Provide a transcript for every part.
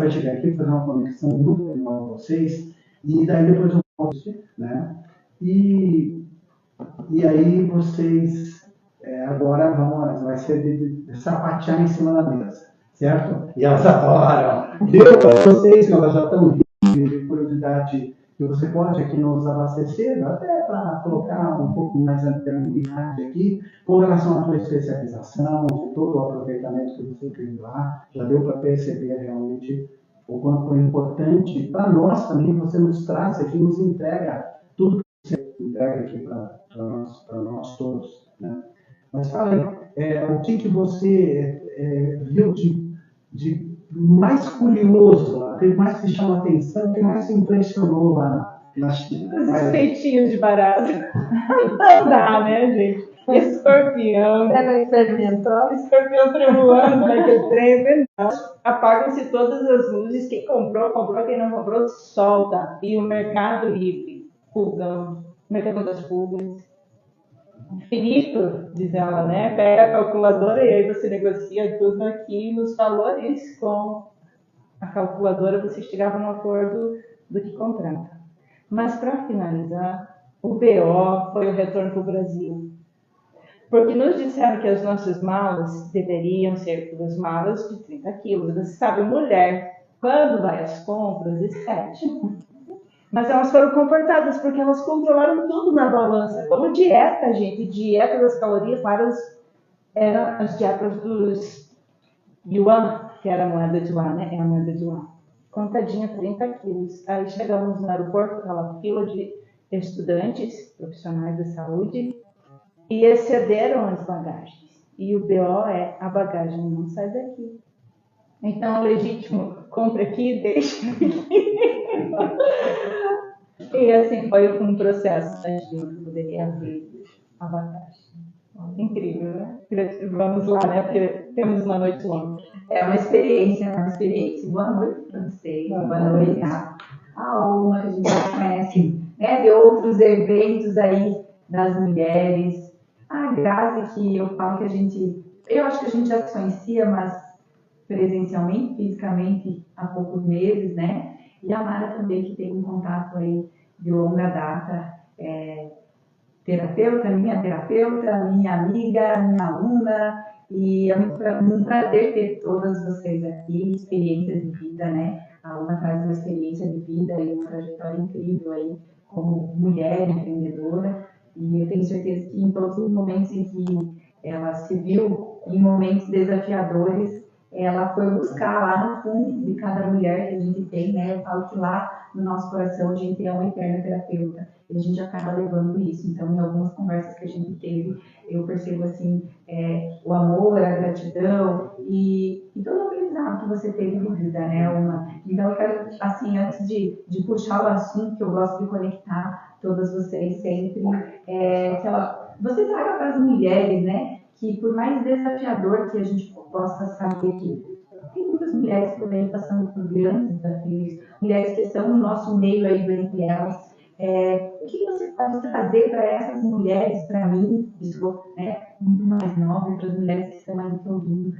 vai chegar aqui e fazer uma conexão muito legal com vocês, e daí depois eu posto, né? E aí vocês agora vai ser de sapatear em cima da mesa, certo? E elas adoram. Deu para vocês que elas já estão rindo de curiosidade que você pode aqui nos abastecer, até para colocar um pouco mais de antiguidade aqui, com relação à sua especialização, de todo o aproveitamento que você teve lá, já deu para perceber realmente o quanto é importante para nós também, você nos traz aqui, nos entrega tudo que você entrega aqui para nós todos, né? Mas fala aí, o que você viu de mais curioso, o que mais te chamou a atenção, o que mais te impressionou lá na China? Os peitinhos de barata. Não dá, né, gente? Escorpião. Você não experimentou? Escorpião trevoando naquele trem. Apagam-se todas as luzes. Quem comprou, comprou. Quem não comprou, solta. E o mercado livre. Pulgão. Mercado das pulgas. Infinito, diz ela, né? Pega a calculadora e aí você negocia tudo aqui nos valores com a calculadora, você chegava no acordo do que comprava. Mas para finalizar, o BO foi o retorno para o Brasil. Porque nos disseram que as nossas malas deveriam ser duas malas de 30 quilos. Você sabe, mulher, quando vai às compras, esquece. Mas elas foram comportadas porque elas controlaram tudo na balança. Como dieta, gente. Dieta das calorias, várias eram as dietas dos yuan, que era a moeda de lá, né? É a moeda de lá. Contadinha 30 quilos. Aí chegamos no aeroporto, aquela fila de estudantes, profissionais da saúde, e excederam as bagagens. E o BO é, a bagagem não sai daqui. Então, é legítimo, compre aqui, deixe aqui. E assim foi um processo, né, de poderia abrir a bagagem. Incrível, né? Vamos lá, né? Porque temos uma noite longa. É uma experiência, Boa noite para vocês. Boa noite. A Alma, que a gente já conhece, né, de outros eventos aí das mulheres. A Grazi, que eu falo que eu acho que a gente já se conhecia, mas presencialmente, fisicamente, há poucos meses, né? E a Mara também, que tem um contato aí de longa data, terapeuta, minha amiga, minha aluna, e é um prazer ter todas vocês aqui, experiências de vida, né? A Alma traz uma experiência de vida e uma trajetória incrível aí, como mulher empreendedora, e eu tenho certeza que em todos os momentos em que ela se viu em momentos desafiadores, ela foi buscar lá no fundo de cada mulher que a gente tem, né? Eu falo que lá no nosso coração a gente é uma eterna terapeuta e a gente acaba levando isso. Então, em algumas conversas que a gente teve, eu percebo assim, o amor, a gratidão e todo o aprendizado que você teve de vida, né, Uma? Então, eu quero, assim, antes de puxar o assunto, que eu gosto de conectar todas vocês sempre, você traga para as mulheres, né? Que por mais desafiador que a gente possa saber que tem muitas mulheres também passando por grandes desafios, mulheres que estão no nosso meio aí entre elas, o que você pode trazer para essas mulheres, para mim, isso, né, muito mais nova, para as mulheres que estão aí ouvindo,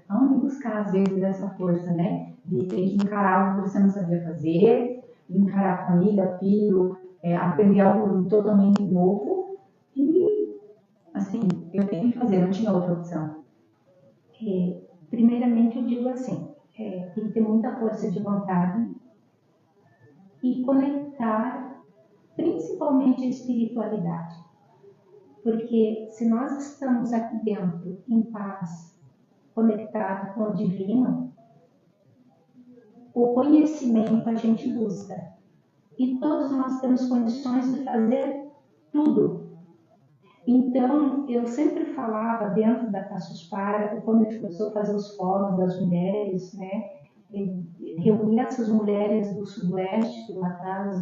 aonde buscar às vezes essa força, né, de ter que encarar o que você não sabia fazer, encarar a família, filho, aprender algo totalmente novo e assim, eu tenho que fazer, não tinha outra opção. Primeiramente, eu digo assim, tem que ter muita força de vontade e conectar principalmente a espiritualidade. Porque se nós estamos aqui dentro, em paz, conectados com o divino, o conhecimento a gente busca. E todos nós temos condições de fazer tudo. Então, eu sempre falava dentro da Caçuspara, quando a gente começou a fazer os fóruns das mulheres, né, reunir essas mulheres do Sudoeste, que lá atrás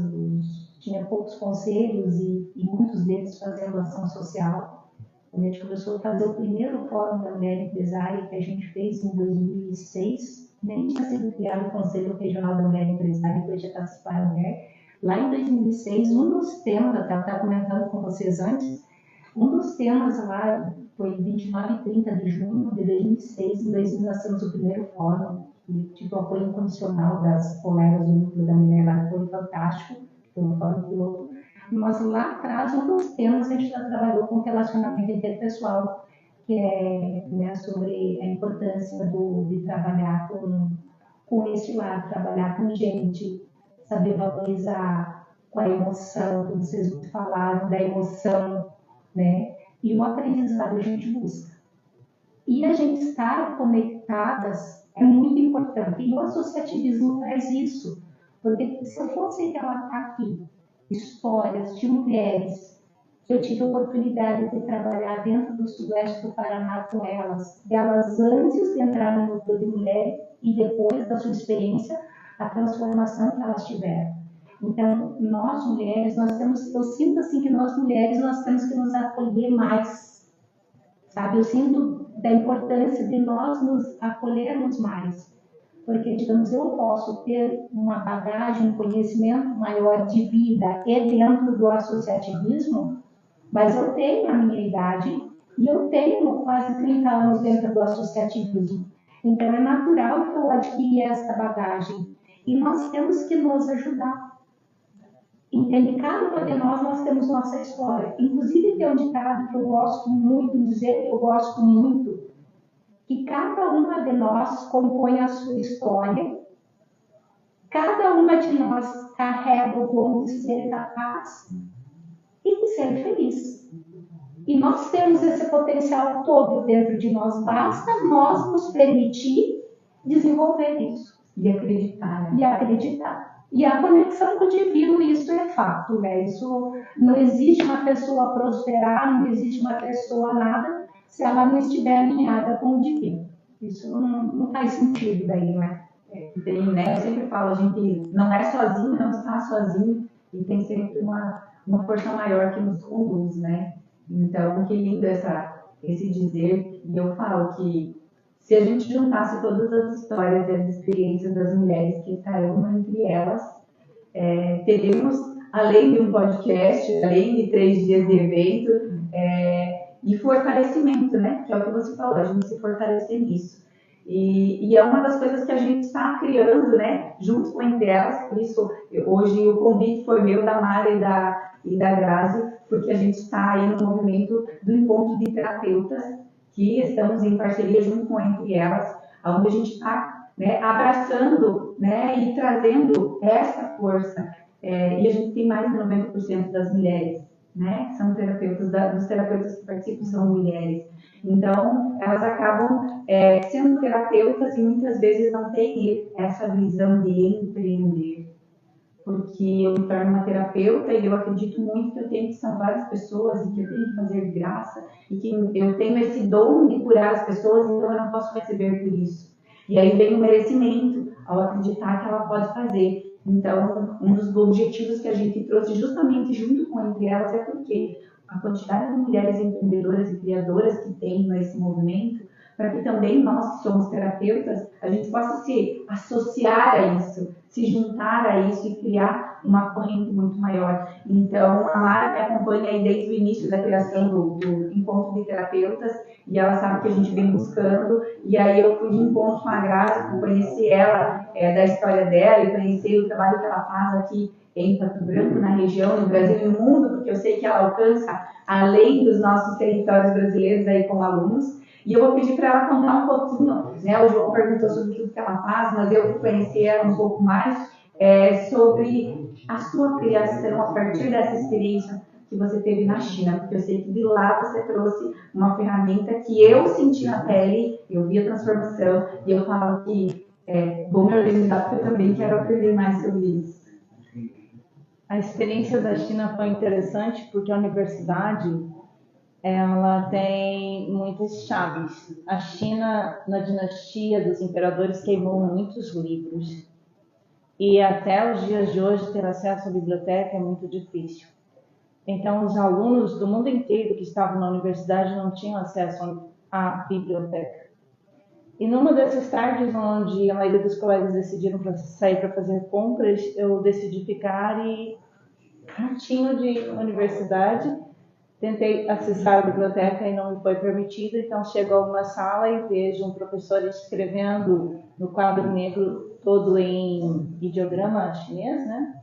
tinha poucos conselhos e muitos deles fazendo ação social. Quando a gente começou a fazer o primeiro fórum da mulher empresária, que a gente fez em 2006, nem tinha sido criado o Conselho Regional da Mulher Empresária, depois de Caçuspara Mulher. Lá em 2006, um dos temas, até eu estava comentando com vocês antes, um dos temas lá foi 29 e 30 de junho de 2006, em 2000 nós temos o primeiro fórum, e tive o apoio incondicional das colegas do Núcleo da Mulher lá, foi fantástico, foi um fórum piloto. Mas lá atrás, um dos temas, a gente já trabalhou com relacionamento interpessoal, que é, né, sobre a importância de trabalhar com esse lado, trabalhar com gente, saber valorizar com a emoção, como vocês muito falaram, da emoção, né? E o aprendizado a gente busca. E a gente estar conectadas é muito importante. E o associativismo traz isso. Porque se eu fosse relatar aqui histórias de mulheres que eu tive a oportunidade de trabalhar dentro do Sudoeste do Paraná com elas, delas antes de entrar no Núcleo de Mulher e depois da sua experiência, a transformação que elas tiveram. Então, nós mulheres, nós temos, eu sinto assim que nós mulheres, nós temos que nos acolher mais, sabe? Eu sinto da importância de nós nos acolhermos mais, porque, digamos, eu posso ter uma bagagem, um conhecimento maior de vida e dentro do associativismo, mas eu tenho a minha idade e eu tenho quase 30 anos dentro do associativismo. Então, é natural que eu adquira essa bagagem. E nós temos que nos ajudar. Entende? Cada uma de nós temos nossa história. Inclusive, tem um ditado que eu gosto muito de dizer, que eu gosto muito, que cada uma de nós compõe a sua história, cada uma de nós carrega o dom de ser capaz e de ser feliz. E nós temos esse potencial todo dentro de nós, basta nós nos permitir desenvolver isso. E acreditar, né? E acreditar. E a conexão com o divino, isso é fato, né? Isso não existe uma pessoa prosperar, não existe uma pessoa nada, se ela não estiver alinhada com o divino. Isso não faz sentido daí, né? Tem, né? Eu sempre falo, a gente não é sozinho, não está sozinho, e tem sempre uma força maior que nos conduz, né? Então, que lindo esse dizer. E eu falo que se a gente juntasse todas as histórias e as experiências das mulheres que estarão entre elas, teríamos, além de um podcast, além de 3 dias de evento, e fortalecimento, né? Que é o que você falou, a gente se fortalecer nisso. E é uma das coisas que a gente está criando, né? Junto com entre elas. Por isso, hoje o convite foi meu, da Mara e da Grazi, porque a gente está aí no movimento do encontro de terapeutas, que estamos em parceria junto com entre elas, onde a gente está, né, abraçando, né, e trazendo essa força. E a gente tem mais de 90% das mulheres, né, que são terapeutas, dos terapeutas que participam são mulheres. Então, elas acabam sendo terapeutas e muitas vezes não têm essa visão de empreender. Porque eu me torno uma terapeuta e eu acredito muito que eu tenho que salvar as pessoas e que eu tenho que fazer graça e que eu tenho esse dom de curar as pessoas, então eu não posso receber por isso. E aí vem o merecimento ao acreditar que ela pode fazer. Então, um dos objetivos que a gente trouxe justamente junto com entre elas é porque a quantidade de mulheres empreendedoras e criadoras que tem nesse movimento, para que também nós que somos terapeutas, a gente possa se associar a isso, se juntar a isso e criar uma corrente muito maior. Então, a Mara me acompanha aí desde o início da criação do encontro de terapeutas, e ela sabe que a gente vem buscando, e aí eu fui de encontro com a Graça, conheci ela, da história dela, e conheci o trabalho que ela faz aqui em Pato Branco, na região, no Brasil e no mundo, porque eu sei que ela alcança além dos nossos territórios brasileiros aí com alunos. E eu vou pedir para ela contar um pouquinho, né? O João perguntou sobre tudo que ela faz, mas eu vou conhecer ela um pouco mais sobre a sua criação a partir dessa experiência que você teve na China, porque eu sei que de lá você trouxe uma ferramenta que eu senti na pele, eu vi a transformação e eu falo que vou me organizar porque eu também quero aprender mais sobre isso. A experiência da China foi interessante porque a universidade ela tem muitas chaves. A China, na dinastia dos imperadores, queimou muitos livros. E até os dias de hoje, ter acesso à biblioteca é muito difícil. Então, os alunos do mundo inteiro que estavam na universidade não tinham acesso à biblioteca. E numa dessas tardes, onde a maioria dos colegas decidiram sair para fazer compras, eu decidi ficar pertinho de universidade, Tentei acessar a biblioteca e não me foi permitido, então chego a uma sala e vejo um professor escrevendo no quadro negro todo em ideograma chinês, né?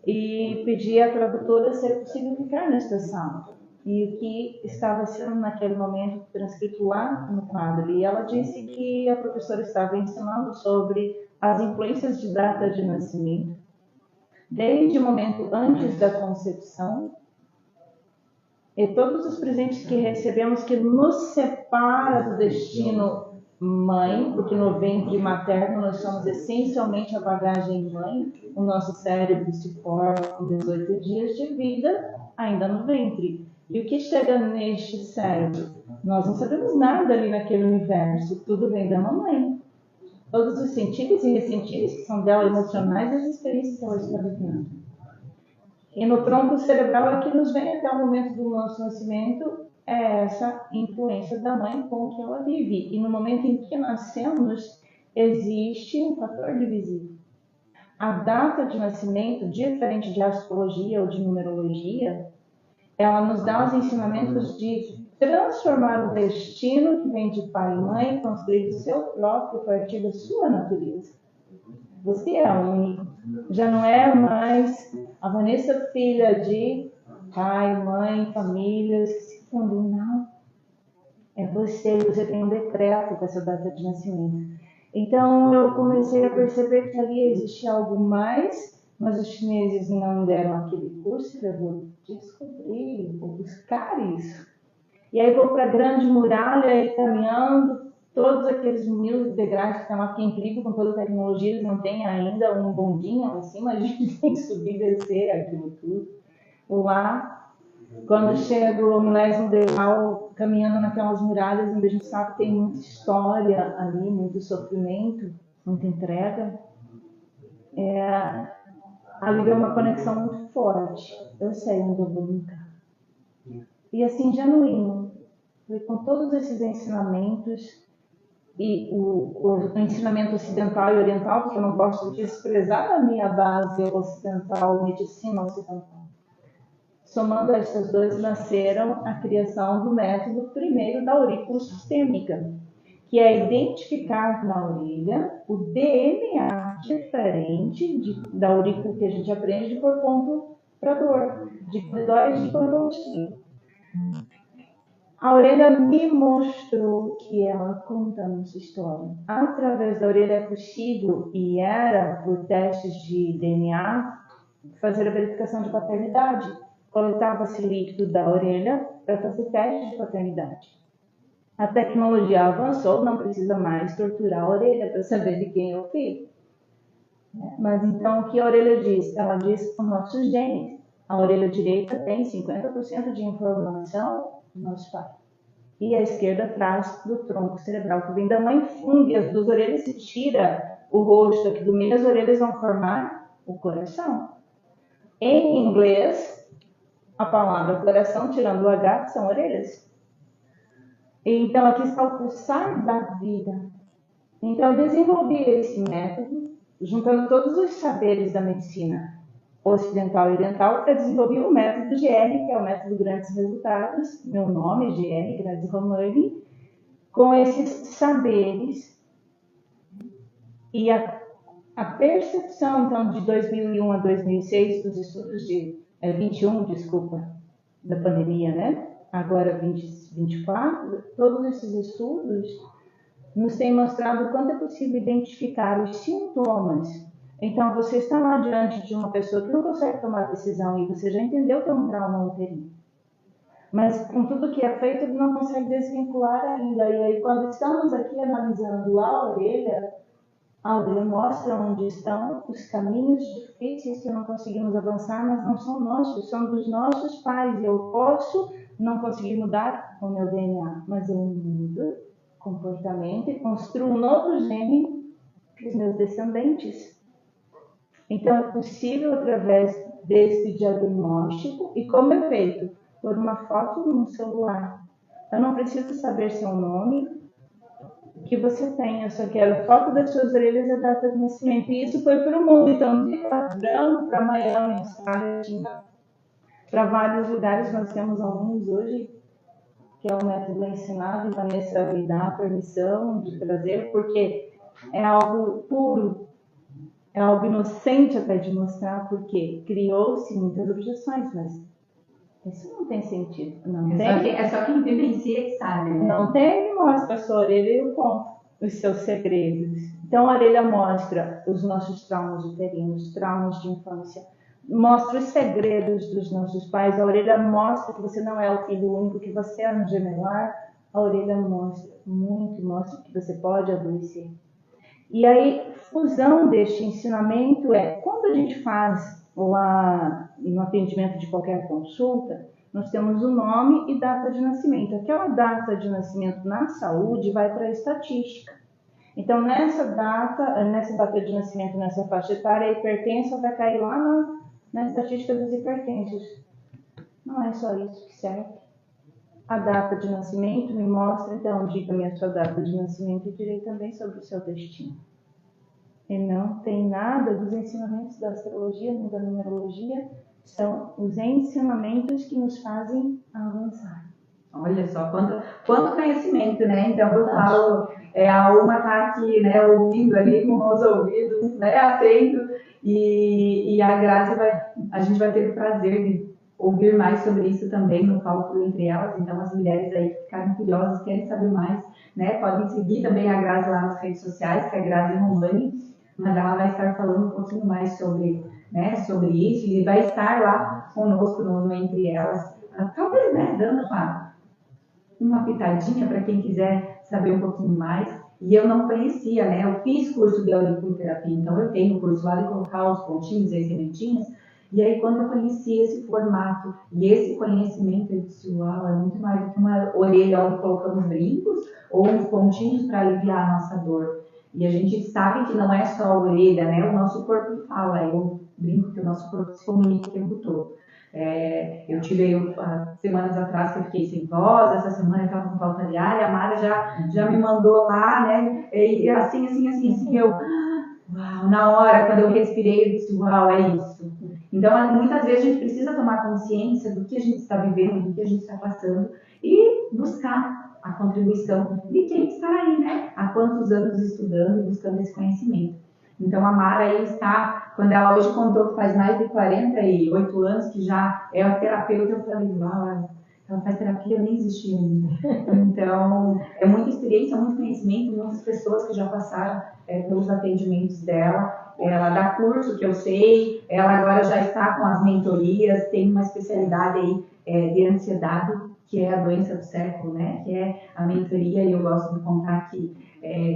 E pedi à tradutora se era possível ficar nesta sala. E o que estava sendo naquele momento transcrito lá no quadro. E ela disse que a professora estava ensinando sobre as influências de data de nascimento, desde o momento antes da concepção, e todos os presentes que recebemos que nos separa do destino mãe, porque no ventre materno nós somos essencialmente a bagagem mãe, o nosso cérebro se forma com 18 dias de vida ainda no ventre. E o que chega neste cérebro? Nós não sabemos nada ali naquele universo, tudo vem da mamãe. Todos os sentidos e ressentidos que são dela emocionais e as experiências que ela está vivendo. E no tronco cerebral é que nos vem até o momento do nosso nascimento é essa influência da mãe com o que ela vive. E no momento em que nascemos, existe um fator divisivo. A data de nascimento, diferente de astrologia ou de numerologia, ela nos dá os ensinamentos de transformar o destino que vem de pai e mãe, construir o seu próprio a partir da sua natureza. Você é único. Já não é mais a Vanessa filha de pai, mãe, famílias que se fundem. Não. É você tem um decreto com essa data de nascimento. Então eu comecei a perceber que ali existia algo mais, mas os chineses não deram aquele curso. Eu vou descobrir, vou buscar isso. E aí vou para a grande muralha e caminhando todos aqueles 1000 degraus que estão aqui, incrível, com toda a tecnologia, eles não têm ainda um bondinho acima, a gente tem que subir e descer aquilo tudo. Lá, quando chego ao 10º degrau, caminhando naquelas muralhas, onde a gente sabe que tem muita história ali, muito sofrimento, muita entrega, ali veio uma conexão muito forte. Eu sei onde eu vou brincar. E assim, genuíno, com todos esses ensinamentos, e o ensinamento ocidental e oriental, porque eu não posso desprezar a minha base ocidental, medicina ocidental. Somando estas duas, nasceram a criação do método primeiro da aurícula sistêmica, que é identificar na orelha o DNA diferente da aurícula que a gente aprende de por ponto para dor, de coridóis de ponto. A orelha me mostrou que ela conta a nossa história. Através da orelha é possível, e era por testes de DNA, fazer a verificação de paternidade. Coletava-se líquido da orelha para fazer testes de paternidade. A tecnologia avançou, não precisa mais torturar a orelha para saber de quem é o filho. Mas então o que a orelha diz? Ela diz os nossos genes. A orelha direita tem 50% de informação do nosso pai. E a esquerda traz do tronco cerebral que vem da mãe, funde as duas orelhas e tira o rosto aqui do meio, as orelhas vão formar o coração. Em inglês, a palavra coração, tirando o H, são orelhas. Então aqui está o pulsar da vida. Então eu desenvolvi esse método, juntando todos os saberes da medicina ocidental e oriental, para desenvolver o método GR, que é o método Grandes Resultados, meu nome é GR, Grazi Romani, com esses saberes e a percepção, então, de 2001 a 2006, dos estudos de 21, da pandemia, né? Agora 2024, todos esses estudos nos têm mostrado o quanto é possível identificar os sintomas. Então, você está lá diante de uma pessoa que não consegue tomar decisão e você já entendeu que é um trauma uterino. Mas, com tudo que é feito, ele não consegue desvincular ainda. E aí, quando estamos aqui analisando a orelha mostra onde estão os caminhos difíceis que não conseguimos avançar, mas não são nossos, são dos nossos pais. Eu posso não conseguir mudar o meu DNA, mas eu mudo comportamento e construo um novo gene para os meus descendentes. Então, é possível, através desse diagnóstico, e como é feito? Por uma foto no celular. Eu não preciso saber seu nome, que você tem, eu só quero a foto das suas orelhas e a data de nascimento. E isso foi para o mundo, então, de Pato Branco para Miami, Argentina. para vários lugares. Nós temos alguns hoje, que é o método ensinado, e Vanessa me dá a permissão de trazer, porque é algo puro, é algo inocente até de mostrar, porque criou-se muitas objeções, mas isso não tem sentido. Não tem. É só quem vivencia que sabe, né? Não tem, mostra a sua orelha e eu conto os seus segredos. Então a orelha mostra os nossos traumas uterinos, traumas de infância, mostra os segredos dos nossos pais. A orelha mostra que você não é o filho único, que você é um gemelar. A orelha mostra muito, mostra que você pode adoecer. E aí, fusão deste ensinamento é, quando a gente faz lá no atendimento de qualquer consulta, nós temos o nome e data de nascimento. Aquela data de nascimento na saúde vai para a estatística. Então, nessa data de nascimento, nessa faixa etária, a hipertensa vai cair lá na estatística dos hipertensos. Não é só isso que serve. A data de nascimento me mostra, então, diga-me a sua data de nascimento e direi também sobre o seu destino. E não tem nada dos ensinamentos da astrologia nem da numerologia, são os ensinamentos que nos fazem avançar. Olha só, quanto conhecimento, né? Então eu falo, a alma está aqui, né, ouvindo ali com os ouvidos, né, atento, e a Grazi a gente vai ter o prazer de ouvir mais sobre isso também no Cálculo Entre Elas. Então as mulheres aí que ficaram curiosas, querem saber mais, né, podem seguir também a Grazi lá nas redes sociais, que é a Grazi Romani, mas ela vai estar falando um pouquinho mais sobre isso, e vai estar lá conosco no Entre Elas, talvez, né, dando uma pitadinha para quem quiser saber um pouquinho mais. E eu não conhecia, né? Eu fiz curso de auriculoterapia, então eu tenho o curso lá de colocar os pontinhos e as sementinhas. E aí, quando eu conheci esse formato e esse conhecimento, eu disse, uau, é muito mais do que uma orelha onde colocamos brincos ou uns pontinhos para aliviar a nossa dor. E a gente sabe que não é só a orelha, né? O nosso corpo fala, eu brinco que o nosso corpo se comunica o tempo todo. Eu tive semanas atrás que eu fiquei sem voz, essa semana eu estava com falta de ar, e a Mara já me mandou lá, né? E assim, eu, uau, na hora, quando eu respirei, eu disse, uau, é isso. Então, muitas vezes a gente precisa tomar consciência do que a gente está vivendo, do que a gente está passando, e buscar a contribuição de quem está aí, né? Há quantos anos estudando e buscando esse conhecimento. Então, a Mara aí está, quando ela hoje contou que faz mais de 48 anos que já é uma terapeuta, eu falei, uau, ela faz terapia, eu nem existia ainda. Então, é muita experiência, muito conhecimento, muitas pessoas que já passaram pelos atendimentos dela. Ela dá curso, que eu sei, ela agora já está com as mentorias, tem uma especialidade aí de ansiedade, que é a doença do século, né? Que é a mentoria, e eu gosto de contar que,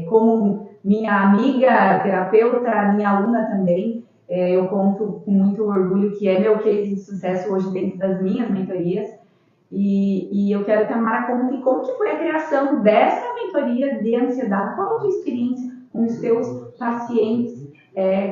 como minha amiga terapeuta, minha aluna também, eu conto com muito orgulho que é meu case de sucesso hoje dentro das minhas mentorias, e eu quero que a Mara conte como que foi a criação dessa mentoria de ansiedade, qual a sua experiência com os seus pacientes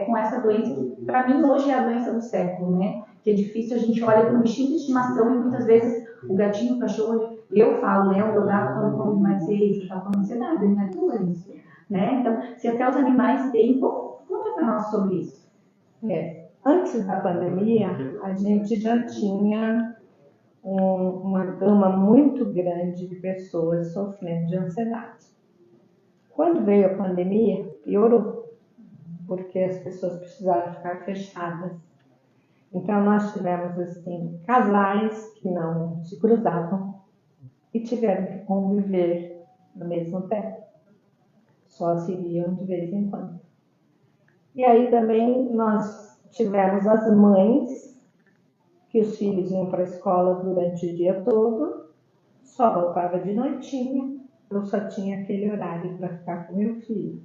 com essa doença, que para mim hoje é a doença do século, né? Que é difícil, a gente olha para um bichinho de estimação e muitas vezes o gatinho, o cachorro, eu falo, né? O meu gato quando come mais vezes, está com ansiedade, não é tudo isso, né? Então, se até os animais têm, conta para nós sobre isso. Antes da pandemia, a gente já tinha uma gama muito grande de pessoas sofrendo de ansiedade. Quando veio a pandemia, piorou, porque as pessoas precisaram ficar fechadas. Então, nós tivemos, assim, casais que não se cruzavam e tiveram que conviver no mesmo teto. Só se viam de vez em quando. E aí também nós tivemos as mães, que os filhos iam para a escola durante o dia todo, só voltava de noitinha, eu só tinha aquele horário para ficar com meu filho.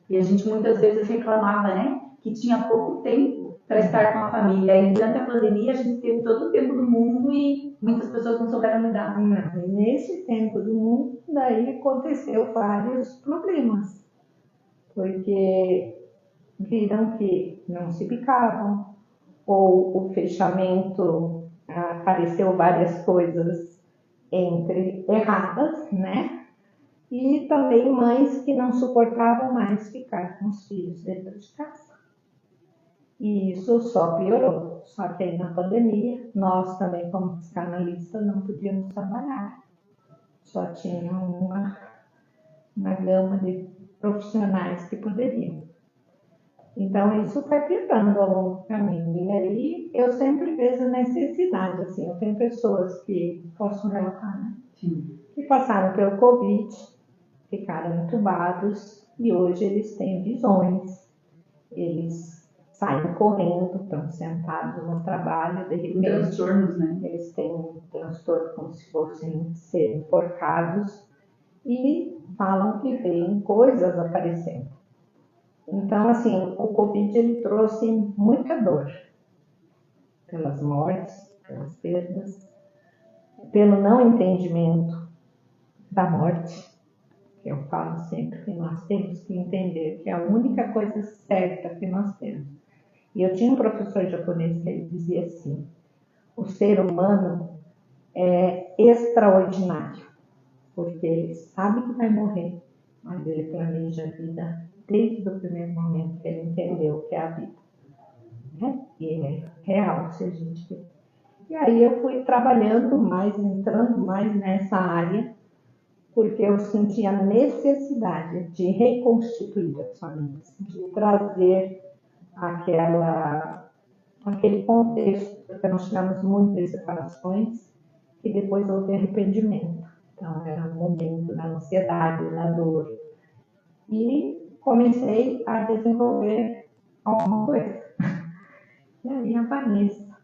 E a gente muitas vezes reclamava, né? Que tinha pouco tempo para estar com a família. E durante a pandemia a gente teve todo o tempo do mundo e muitas pessoas não souberam lidar. E nesse tempo do mundo, daí aconteceu vários problemas. Porque viram que não se picavam, ou o fechamento apareceu várias coisas erradas, né? E também mães que não suportavam mais ficar com os filhos dentro de casa. E isso só piorou. Só que aí na pandemia, nós também, como psicanalistas, não podíamos trabalhar. Só tinha uma gama de profissionais que poderiam. Então, isso foi piorando ao longo do caminho. E aí, eu sempre vejo a necessidade, assim, eu tenho pessoas que posso relatar, né? Sim. Que passaram pelo Covid, ficaram entubados e hoje eles têm visões, eles saem correndo, estão sentados no trabalho, de repente Transtornos, né? eles têm um transtorno como se fossem ser enforcados e falam que veem coisas aparecendo. Então, assim, o Covid ele trouxe muita dor pelas mortes, pelas perdas, pelo não entendimento da morte. Eu falo sempre que nós temos que entender que é a única coisa certa que nós temos. E eu tinha um professor japonês que ele dizia assim: o ser humano é extraordinário, porque ele sabe que vai morrer, mas ele planeja a vida desde o primeiro momento que ele entendeu o que é a vida. Né? E é real, se a gente vê. E aí eu fui trabalhando mais, entrando mais nessa área, porque eu senti a necessidade de reconstituir as famílias, de trazer aquele contexto, porque nós tivemos muitas separações e depois houve arrependimento. Então, era um momento da ansiedade, da dor. E comecei a desenvolver alguma coisa. E aí, a Vanessa,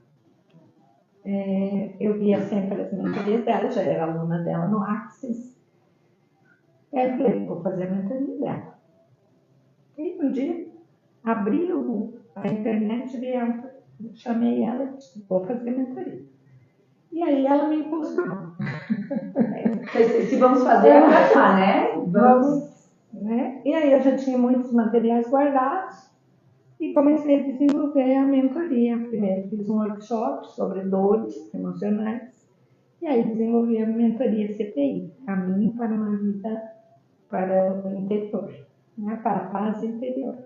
eu via sempre as mentorias dela, já era aluna dela no Axis. E aí, eu falei, vou fazer a mentoria dela. E um dia, abri a internet, chamei ela e disse, vou fazer a mentoria. E aí ela me impulsionou. Se vamos fazer, é pra né? Vamos, né? E aí eu já tinha muitos materiais guardados e comecei a desenvolver a mentoria. Primeiro fiz um workshop sobre dores emocionais e aí desenvolvi a mentoria CPI, Caminho para uma Vida para o Interior, né? Para a paz interior.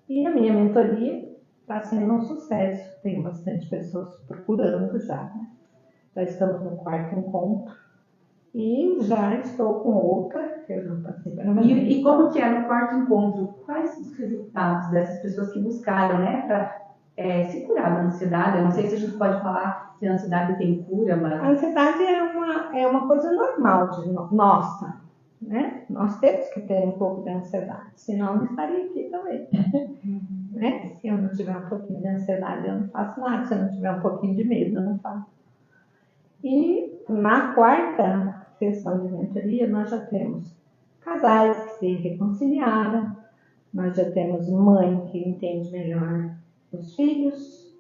E a minha mentoria está sendo um sucesso. Tem bastante pessoas procurando já, né? Já estamos no 4º encontro e já estou com outra, que eu já passei para E como que é no 4º encontro? Quais os resultados dessas pessoas que buscaram, né, para se curar da ansiedade? Eu não sei se a gente pode falar se a ansiedade tem cura, mas... A ansiedade é uma coisa normal nossa, né? Nós temos que ter um pouco de ansiedade, senão eu não estaria aqui também. Né? Se eu não tiver um pouquinho de ansiedade, eu não faço nada. Se eu não tiver um pouquinho de medo, eu não faço. E na 4ª sessão de mentoria, nós já temos casais que se reconciliaram, nós já temos mãe que entende melhor os filhos.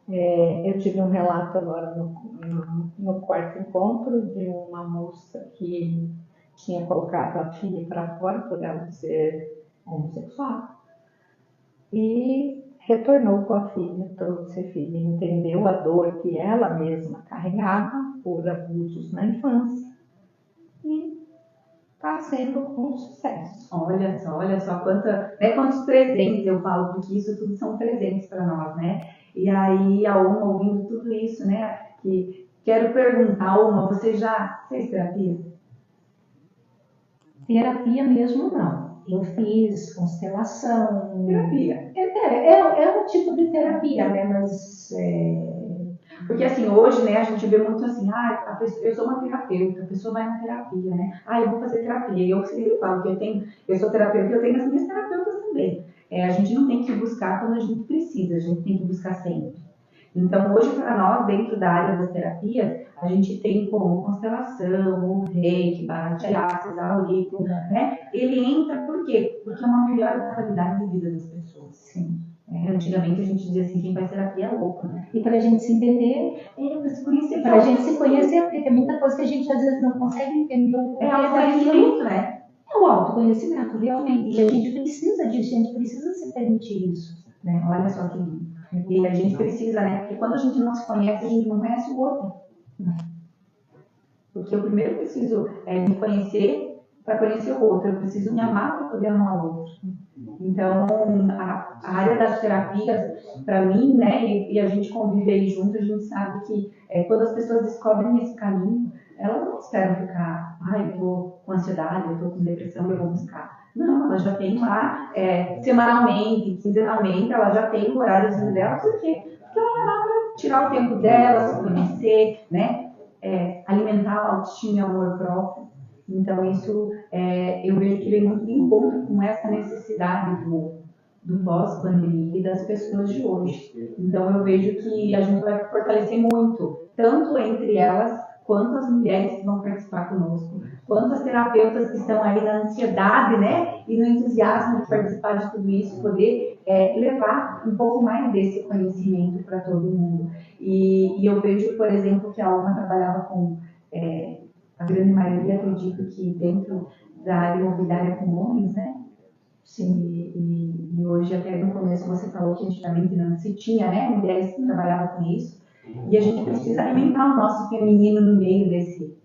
Eu tive um relato agora no 4º encontro de uma moça que tinha colocado a filha para fora por ela ser homossexual e retornou com a filha, trouxe a filha, entendeu a dor que ela mesma carregava por abusos na infância e está sendo um sucesso. Olha só quantos presentes eu falo, porque isso tudo são presentes para nós, né? E aí, a Uma ouvindo tudo isso, né? Que quero perguntar, Uma, você já fez terapia? Terapia mesmo não. Eu fiz constelação. Terapia. É um tipo de terapia, né? Mas porque assim, hoje, né, a gente vê muito assim, eu sou uma terapeuta, a pessoa vai na terapia, né? Eu vou fazer terapia. E eu sempre falo que eu sou terapeuta e eu tenho as minhas terapeutas também. A gente não tem que buscar quando a gente precisa, a gente tem que buscar sempre. Então, hoje, para nós, dentro da área das terapias, a gente tem como constelação, o reiki, barateaças, a auriculo, né? Ele entra por quê? Porque é uma melhora da qualidade de vida das pessoas. sim. Antigamente a gente dizia assim, quem faz terapia é louco, né? E para a gente se entender, para a gente se conhecer, porque tem muita coisa que a gente às vezes não consegue entender. É autoconhecimento, né? É o autoconhecimento, realmente. E a gente precisa disso, a gente precisa se permitir isso. Né? Olha só que lindo. E a gente precisa, né? Porque quando a gente não se conhece, a gente não conhece o outro. Porque eu primeiro preciso me conhecer para conhecer o outro. Eu preciso me amar para poder amar o outro. Então, a área das terapias, para mim, né, e a gente convive aí junto, a gente sabe que quando as pessoas descobrem esse caminho, elas não esperam ficar, eu tô com ansiedade, eu tô com depressão, eu vou buscar. Não, ela já tem lá, semanalmente, quinzenalmente, ela já tem o horáriozinho dela, por quê? Porque ela vai lá para tirar o tempo dela, se conhecer, né, alimentar a autoestima e amor próprio. Então, isso eu vejo que vem muito de encontro com essa necessidade do pós-pandemia e das pessoas de hoje. Então, eu vejo que a gente vai fortalecer muito, tanto entre elas, quanto as mulheres que vão participar conosco, quanto as terapeutas que estão aí na ansiedade, né, e no entusiasmo de participar de tudo isso, poder levar um pouco mais desse conhecimento para todo mundo. E eu vejo, por exemplo, que a Alma trabalhava com... a grande maioria, acredito que dentro da área imobiliária com homens, né? Sim, e hoje, até no começo, você falou que antigamente não se tinha, né? Mulheres que trabalhavam com isso. E a gente precisa alimentar o nosso feminino no meio desse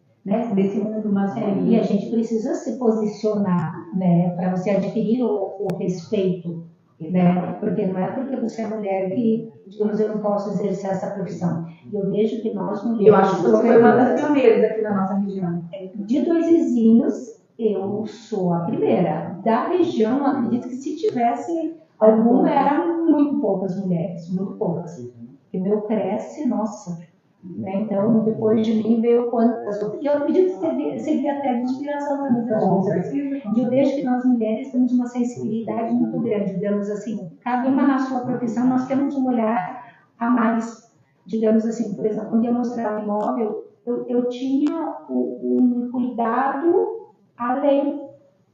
mundo masculino. E a gente precisa se posicionar, né? Para você adquirir o respeito, né? Porque não é porque você é mulher que, digamos, eu não posso exercer essa profissão. Eu vejo que nós mulheres... Eu acho que você foi uma das pioneiras aqui na nossa região. De dois vizinhos, eu sou a primeira. Da região, eu acredito que se tivesse alguma, eram muito poucas mulheres, muito poucas. Porque o meu cresce, nossa. Né? Então, depois de mim veio quantas outras. E eu acredito que seria até de inspiração para muitas outras. E eu vejo que nós mulheres temos uma sensibilidade muito grande, digamos assim. Cada uma na sua profissão, nós temos um olhar a mais. Digamos assim, por exemplo, quando eu mostrava o imóvel, eu tinha um cuidado além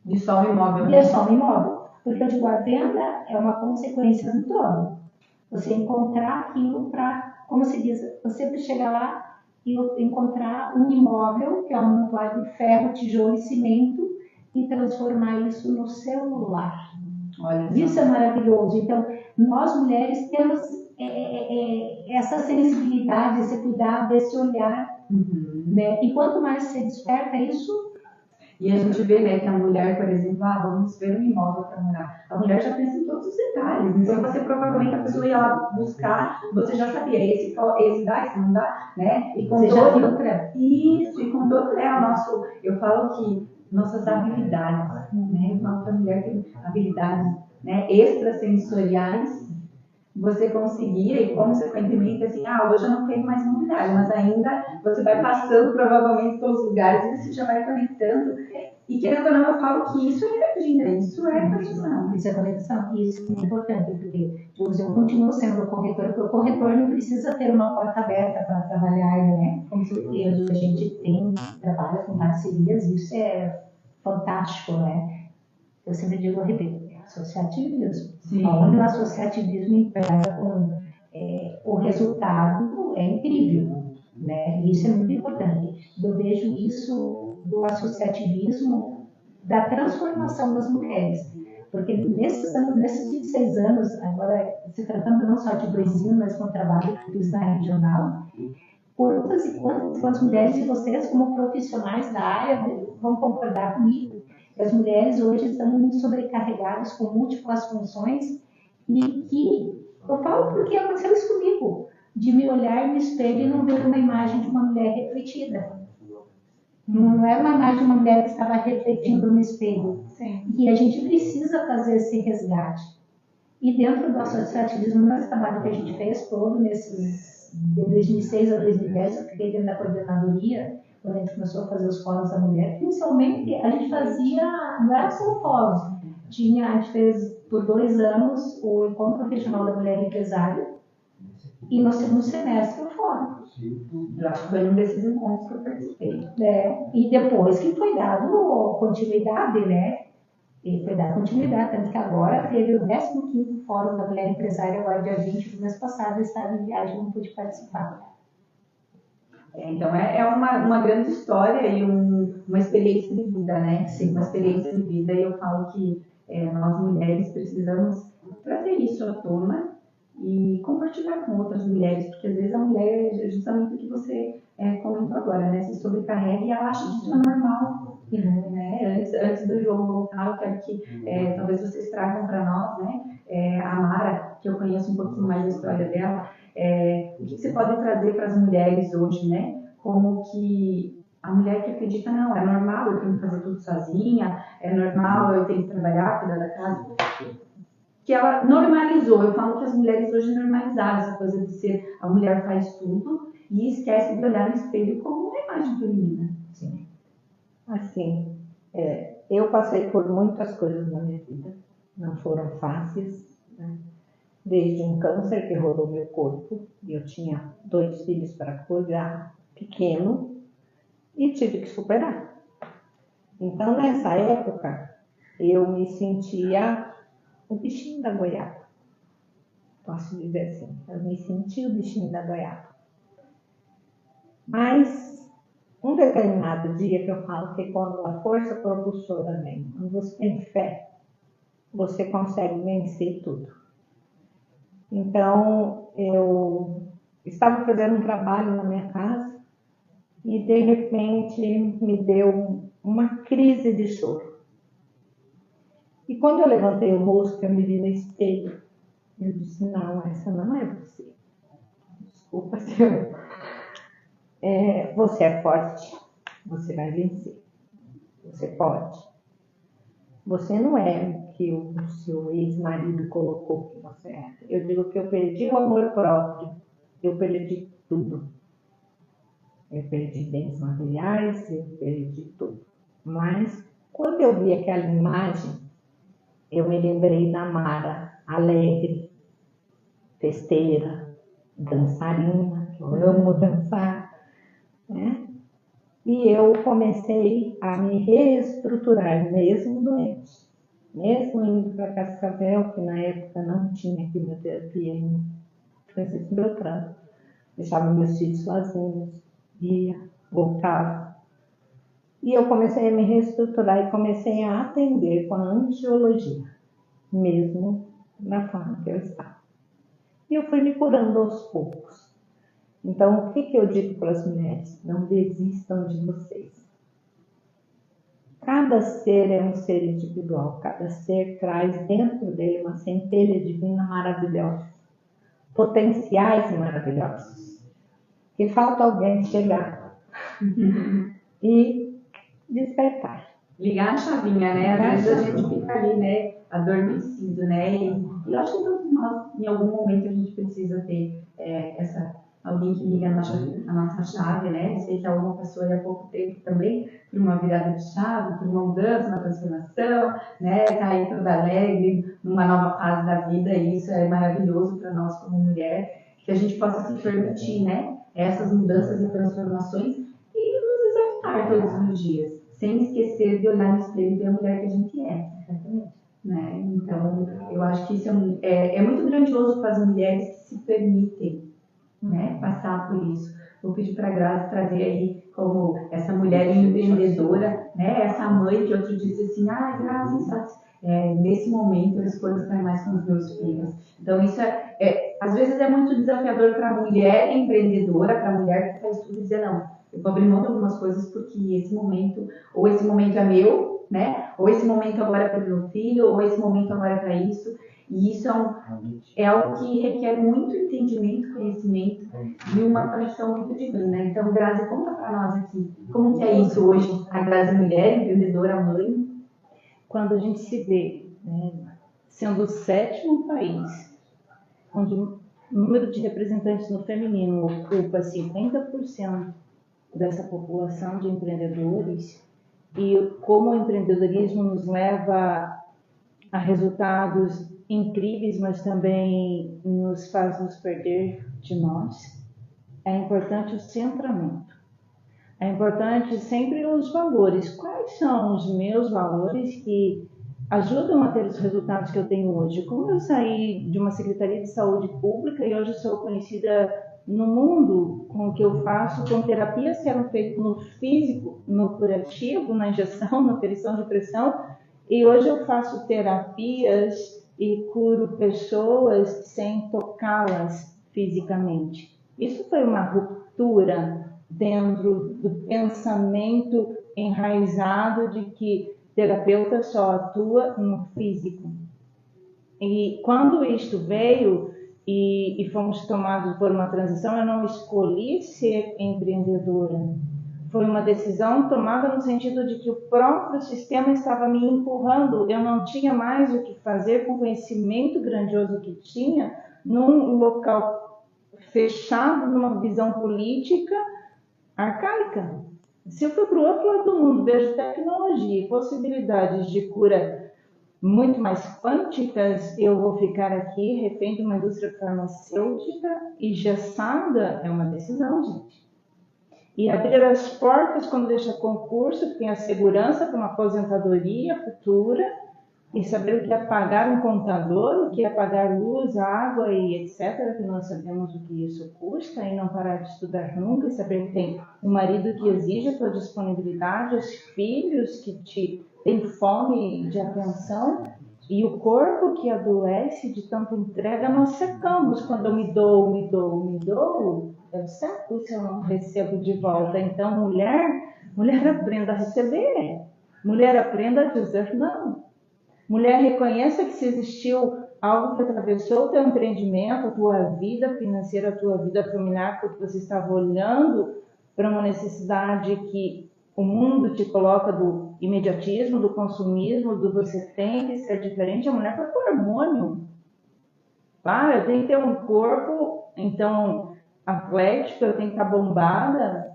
de só o imóvel. De só o imóvel. Porque eu digo, a venda é uma consequência do todo. Você encontrar aquilo para, como se diz, você chegar lá e encontrar um imóvel, que é um montagem de ferro, tijolo e cimento, e transformar isso no celular. Olha, isso é maravilhoso. Então, nós mulheres temos essa sensibilidade, esse cuidado, esse olhar. Né? E quanto mais você desperta isso... E a gente vê, né, que a mulher, por exemplo, vamos ver um imóvel para morar. A mulher já pensa em todos os detalhes. Então, você provavelmente, a pessoa ia lá buscar, você já sabia, esse dá, esse não dá, né? E com você todo... já filtra. Isso, e com todo, né, eu falo que nossas habilidades, né? Eu falo para a mulher que tem habilidades, né, extrasensoriais, você conseguia e, consequentemente, assim, hoje eu não tenho mais mobilidade, mas ainda você vai passando provavelmente pelos lugares e você já vai conectando. E querendo ou não, eu falo que isso é energia, isso é conexão. Isso é conexão, e isso é importante, porque eu continuo sendo corretor, porque o corretor não precisa ter uma porta aberta para trabalhar, né? Com certeza, a gente tem trabalho com parcerias, isso é fantástico, né? Eu sempre digo, eu repito, associativismo. Onde o associativismo emprega com o resultado é incrível, né? Isso é muito importante. Eu vejo isso do associativismo, da transformação das mulheres. Porque nesses 26 anos, agora se tratando não só de Brasília, mas com o trabalho que fiz na regional, quantas e quantas mulheres, e vocês como profissionais da área vão concordar comigo, as mulheres hoje estão muito sobrecarregadas com múltiplas funções e que eu falo porque aconteceu isso comigo, de me olhar no espelho e não ver uma imagem de uma mulher refletida. Não era uma imagem de uma mulher que estava refletindo no espelho. Sim. E a gente precisa fazer esse resgate. E dentro do associativismo, no trabalho que a gente fez todo, de 2006 a 2010, eu fiquei dentro da coordenadoria, quando a gente começou a fazer os fóruns da mulher, principalmente a gente fazia, não era só fóruns, a gente fez por 2 anos o Encontro Regional da Mulher Empresária e no segundo semestre o fórum. Já foi um desses encontros que eu participei. E depois que foi dado continuidade, né? E foi dado continuidade, tanto que agora teve o 15º Fórum da Mulher Empresária, agora dia 20 do mês passado, eu estava em viagem, não pude participar. Então, é uma grande história e uma experiência de vida, né? Sim, uma experiência de vida. E eu falo que nós mulheres precisamos trazer isso à tona e compartilhar com outras mulheres, porque às vezes a mulher, justamente o que você comentou agora, né? Se sobrecarrega e ela acha que isso é normal. Né? Antes do João voltar, eu quero que talvez vocês tragam para nós, né? A Mara, que eu conheço um pouquinho mais da história dela, o que você pode trazer para as mulheres hoje, né? Como que a mulher que acredita, não, é normal eu tenho que fazer tudo sozinha, é normal eu tenho que trabalhar, cuidar da casa, que ela normalizou. Eu falo que as mulheres hoje normalizaram essa coisa de ser a mulher faz tudo e esquece de olhar no espelho como uma imagem feminina. Sim. Assim, eu passei por muitas coisas na minha vida, não foram fáceis, né? Desde um câncer que rolou meu corpo, eu tinha 2 filhos para cuidar, pequeno, e tive que superar. Então, nessa época, eu me sentia o bichinho da goiaba. Posso dizer assim, eu me senti o bichinho da goiaba. Mas, um determinado dia que eu falo que quando a força propulsora vem, quando você tem fé, você consegue vencer tudo. Então, eu estava fazendo um trabalho na minha casa e, de repente, me deu uma crise de choro. E quando eu levantei o rosto, eu me vi no espelho. Eu disse, não, essa não é você. Desculpa, senhor. Você é forte, você vai vencer. Você pode. Você não é o que o seu ex-marido colocou que você é. Eu digo que eu perdi o amor próprio. Eu perdi tudo. Eu perdi bens materiais, eu perdi tudo. Mas, quando eu vi aquela imagem, eu me lembrei da Mara, alegre, festeira, dançarina, que eu amo dançar, né? E eu comecei a me reestruturar, mesmo doente, mesmo indo para Cascavel, que na época não tinha quimioterapia em Francisco Beltrão. Deixava meus filhos sozinhos, ia, voltava. E eu comecei a me reestruturar e comecei a atender com a angiologia, mesmo na forma que eu estava. E eu fui me curando aos poucos. Então, o que eu digo para as mulheres? Não desistam de vocês. Cada ser é um ser individual. Cada ser traz dentro dele uma centelha divina maravilhosa. Potenciais maravilhosos. Que falta alguém chegar e despertar. Ligar a chavinha, né? Às vezes a gente fica ali, né? Adormecido, né? E eu acho que todos nós, em algum momento, a gente precisa ter alguém que liga a nossa chave, né? Sei que alguma pessoa há pouco tempo também, por uma virada de chave, por uma mudança, uma transformação, né? Tá aí toda alegre, numa nova fase da vida, e isso é maravilhoso para nós como mulher, que a gente possa se permitir, né? Essas mudanças e transformações e nos desafiar todos os dias, sem esquecer de olhar no espelho e ver a mulher que a gente é. Né? Então, eu acho que isso é muito grandioso para as mulheres que se permitem, né, passar por isso. Vou pedir para a Grazi trazer aí como essa mulher empreendedora, né, essa mãe que outro dia disse assim, Grazi, nesse momento eu escolho estar mais com os meus filhos. Então isso às vezes é muito desafiador para a mulher empreendedora, para a mulher que faz tudo e dizer, não, eu vou abrir mão de algumas coisas porque esse momento é meu, né, ou esse momento agora é para o meu filho, ou esse momento agora é para isso. E isso é algo que requer muito entendimento, conhecimento e uma conexão muito divina. Então, Grazi, conta para nós aqui, como que é isso hoje? A Grazi mulher, empreendedora, mãe? Quando a gente se vê, né, sendo o 7º país, onde o número de representantes no feminino ocupa 50% dessa população de empreendedores, e como o empreendedorismo nos leva a resultados incríveis, mas também nos faz nos perder de nós, é importante o centramento. É importante sempre os valores. Quais são os meus valores que ajudam a ter os resultados que eu tenho hoje? Como eu saí de uma Secretaria de Saúde Pública e hoje sou conhecida no mundo com o que eu faço, com terapias que eram feitas no físico, no curativo, na injeção, na aferição de pressão, e hoje eu faço terapias e curo pessoas sem tocá-las fisicamente. Isso foi uma ruptura dentro do pensamento enraizado de que terapeuta só atua no físico. E quando isto veio e fomos tomados por uma transição, eu não escolhi ser empreendedora. Foi uma decisão tomada no sentido de que o próprio sistema estava me empurrando. Eu não tinha mais o que fazer com o conhecimento grandioso que tinha num local fechado, numa visão política arcaica. Se eu for para o outro lado do mundo, vejo tecnologia e possibilidades de cura muito mais quânticas, eu vou ficar aqui refém de uma indústria farmacêutica engessada. É uma decisão, gente. E abrir as portas quando deixa concurso, tem a segurança para uma aposentadoria futura, e saber o que é pagar um contador, o que é pagar luz, água e etc., que nós sabemos o que isso custa, e não parar de estudar nunca, e saber que tem um marido que exige a tua disponibilidade, os filhos que te têm fome de atenção, e o corpo que adoece de tanta entrega. Nós secamos quando eu me dou, eu seco se eu não recebo de volta. Então, mulher aprenda a receber, mulher aprenda a dizer não. Mulher, reconheça que se existiu algo que atravessou o teu empreendimento, a tua vida financeira, a tua vida familiar, porque você estava olhando para uma necessidade que o mundo te coloca do imediatismo, do consumismo, do você tem que ser diferente. A mulher foi por hormônio. Eu tenho que ter um corpo, então, atlético, eu tenho que estar bombada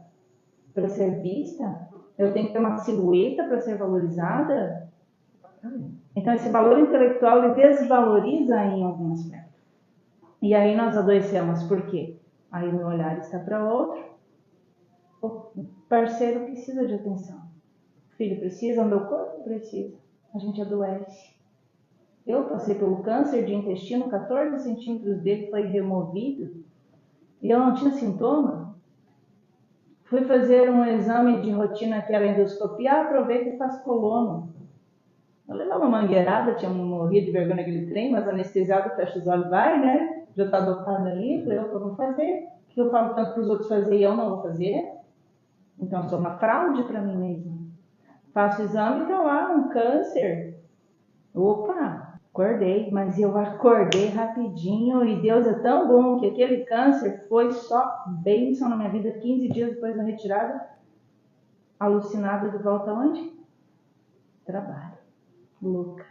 para ser vista, eu tenho que ter uma silhueta para ser valorizada. Então, esse valor intelectual ele desvaloriza em algum aspecto. E aí nós adoecemos. Por quê? Aí o meu olhar está para outro. O parceiro precisa de atenção. O filho precisa, o meu corpo precisa. A gente adoece. Eu passei pelo câncer de intestino, 14 centímetros dele foi removido. E eu não tinha sintoma. Fui fazer um exame de rotina que era endoscopia. Aproveita e faz colono. Eu levava uma mangueirada, tinha morrido de vergonha naquele trem, mas anestesiado, fecha os olhos, vai, né? Já está dopado ali, falei, eu vou fazer. Que eu falo tanto para os outros fazer e eu não vou fazer. Então, eu sou uma fraude para mim mesma. Faço o exame e está lá, um câncer. Opa, acordei, mas eu acordei rapidinho e Deus é tão bom que aquele câncer foi só bênção na minha vida. 15 dias depois da retirada, alucinada de volta aonde? Trabalho. Louca.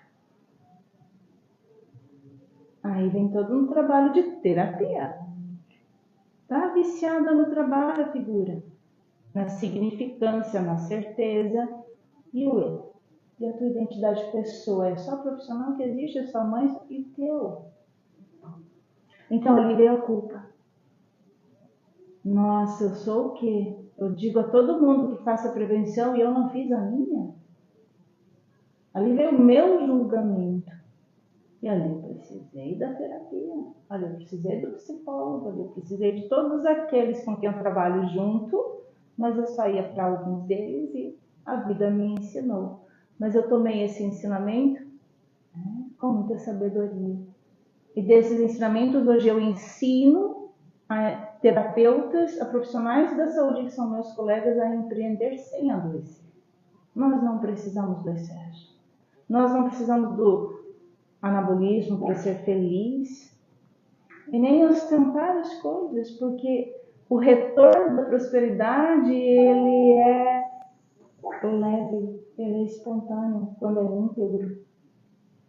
Aí vem todo um trabalho de terapia. Tá viciada no trabalho, a figura. Na significância, na certeza e o eu. E a tua identidade de pessoa é só profissional que existe, é só mãe e teu. Então ali veio a culpa. Nossa, eu sou o quê? Eu digo a todo mundo que faça prevenção e eu não fiz a minha. Ali veio o meu julgamento. E ali eu precisei da terapia. Ali eu precisei do psicólogo. Ali eu precisei de todos aqueles com quem eu trabalho junto. Mas eu só ia para alguns deles e a vida me ensinou. Mas eu tomei esse ensinamento com muita sabedoria. E desses ensinamentos hoje eu ensino a terapeutas, a profissionais da saúde que são meus colegas a empreender sem adoecer. Nós não precisamos do excesso. Nós não precisamos do anabolismo para ser feliz e nem ostentar as coisas, porque o retorno da prosperidade ele é leve, ele é espontâneo, quando é íntegro.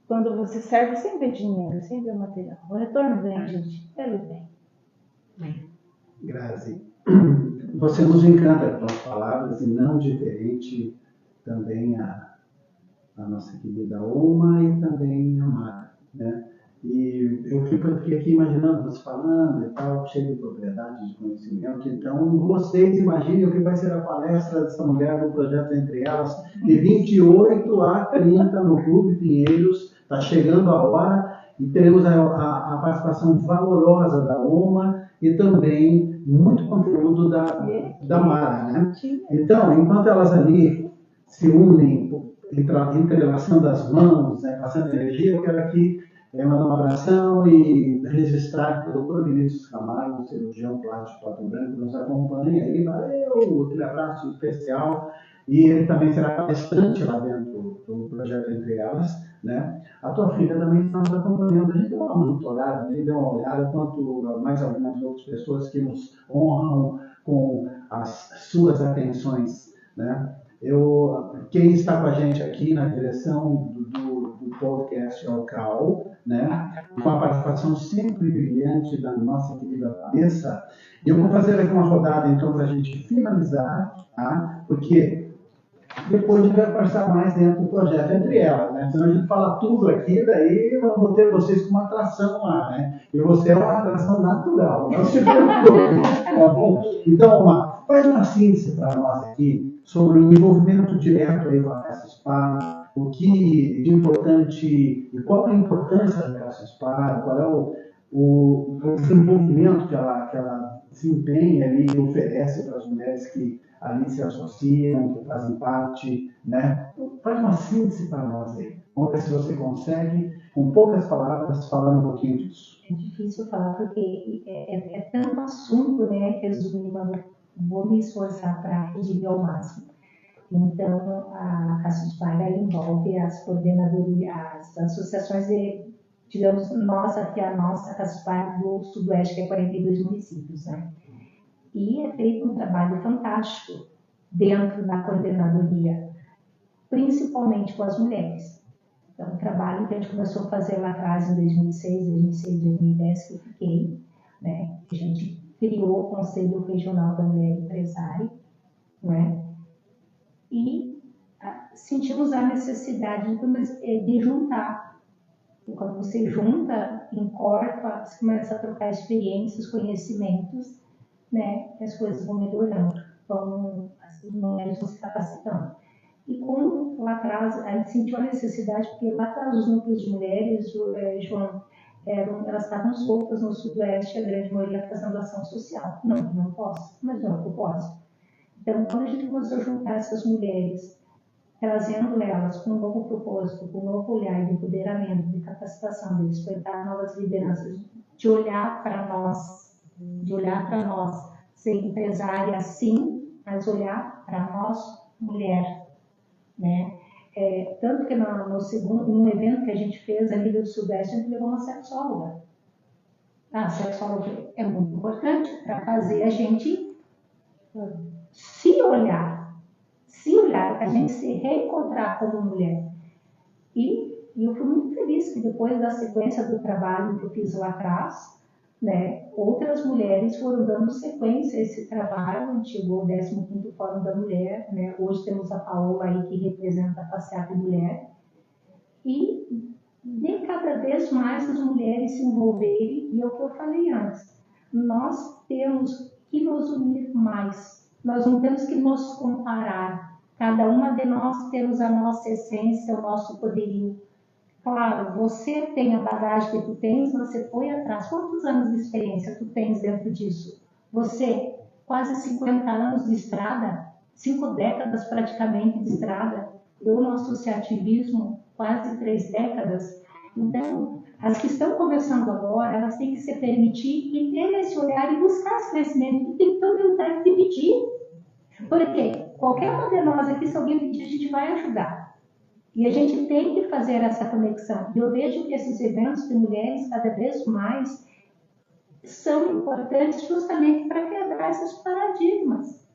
Quando você serve sem ver dinheiro, sem ver material. O retorno vem, gente. Ele vem. Grazi, você nos encanta com as palavras e não diferente também a nossa querida Oma e também a Mara, né? E eu fiquei aqui imaginando você falando e tal, cheio de propriedade, de conhecimento. Então, vocês imaginem o que vai ser a palestra dessa mulher no Projeto Entre Elas, de 28 a 30 no Clube Pinheiros. Está chegando a hora e teremos a participação valorosa da Oma e também muito conteúdo da Mara, né? Então, enquanto elas ali se unem, entrelaçando as mãos, né, passando energia, eu quero aqui mandar um abração e registrar que o Dr. Vinícius Camargo, cirurgião plástico Pato Branco, nos acompanha aí. Valeu, aquele abraço especial. e ele também será palestrante lá dentro do projeto Entre Elas, né? A tua filha também está nos acompanhando, a gente deu uma monitorada, a gente deu uma olhada, quanto mais algumas outras pessoas que nos honram com as suas atenções, né? Quem está com a gente aqui na direção do podcast é o Cal, né? Com a participação sempre brilhante da nossa querida Vanessa. E eu vou fazer aqui uma rodada, então, para a gente finalizar, tá? Porque depois a gente vai passar mais dentro do projeto Entre Elas, né? Então a gente fala tudo aqui, daí eu vou ter vocês com uma atração lá, né? E você é uma atração natural, não se preocupe, tá bom? Então, faz uma síntese para nós aqui sobre o envolvimento direto aí com a Caça Espada, o que de importante, e qual é a importância da Caça Espada, qual é o desenvolvimento que ela desempenha ali e oferece para as mulheres que ali se associam, que fazem parte, né? Faz uma síntese para nós aí. Vamos ver se você consegue, com poucas palavras, falar um pouquinho disso. É difícil falar porque é tanto assunto, né, resumir, mas vou me esforçar para resumir ao máximo. Então, a Caça Espada envolve as coordenadorias, as associações de, digamos, a nossa Caça Espada do Sudoeste, que é 42 municípios, né? E é feito um trabalho fantástico dentro da coordenadoria, principalmente com as mulheres. Então, um trabalho que a gente começou a fazer lá atrás, em 2010, que eu fiquei, né? A gente criou o Conselho Regional da Mulher Empresária, né? E sentimos a necessidade de juntar. E quando você junta, encorpa, você começa a trocar experiências, conhecimentos, né? E as coisas vão melhorando, as mulheres vão se capacitando. E como lá atrás, a gente sentiu a necessidade, porque lá atrás os núcleos de mulheres, João, elas estavam soltas no Sudoeste, a grande maioria fazendo ação social. Não posso, mas não, eu posso. Então, quando a gente começou a juntar essas mulheres, trazendo elas com um novo propósito, com um novo olhar de empoderamento, de capacitação, de despertar novas lideranças, de olhar para nós, ser empresária sim, mas olhar para nós, mulher, né? Tanto que no evento que a gente fez a nível do Sudeste, a gente levou uma sexóloga. A sexóloga é muito importante para fazer a gente se olhar, a gente se reencontrar como mulher. E eu fui muito feliz que depois da sequência do trabalho que eu fiz lá atrás, né, outras mulheres foram dando sequência a esse trabalho. A gente chegou ao 15º Fórum da Mulher, né? Hoje temos a Paola aí que representa a Passeata Mulher. E de cada vez mais as mulheres se envolverem, e é o que eu falei antes, nós temos que nos unir mais, nós não temos que nos comparar, cada uma de nós temos a nossa essência, o nosso poderio. Claro, você tem a bagagem que tu tens, você foi atrás. Quantos anos de experiência tu tens dentro disso? Você, quase 50 anos de estrada, 5 décadas praticamente de estrada. Eu no associativismo, quase 3 décadas. Então, as que estão começando agora, elas têm que se permitir e ter esse olhar e buscar esse crescimento. E tem que também vontade de pedir. Porque qualquer uma de nós aqui, se alguém pedir, a gente vai ajudar. E a gente tem que fazer essa conexão. E eu vejo que esses eventos de mulheres, cada vez mais, são importantes justamente para quebrar esses paradigmas,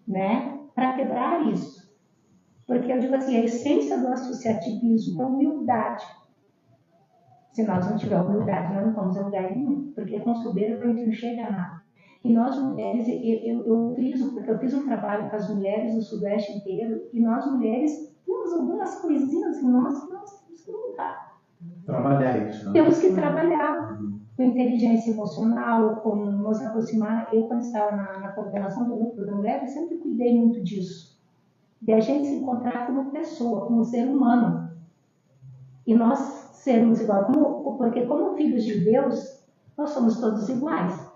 né? Para quebrar isso. Porque eu digo assim, a essência do associativismo é humildade. Se nós não tivermos humildade, nós não vamos a lugar nenhum. Porque com soberba a gente não chega a nada. E nós mulheres, porque eu fiz um trabalho com as mulheres do Sudeste inteiro, e nós mulheres temos algumas coisinhas em nós que nós temos que mudar. Trabalhar isso, né? Temos que trabalhar com inteligência emocional, com nos aproximar. Eu, quando estava na coordenação do grupo da mulher, eu sempre cuidei muito disso. De a gente se encontrar como pessoa, como ser humano. E nós sermos igual, porque como filhos de Deus, nós somos todos iguais.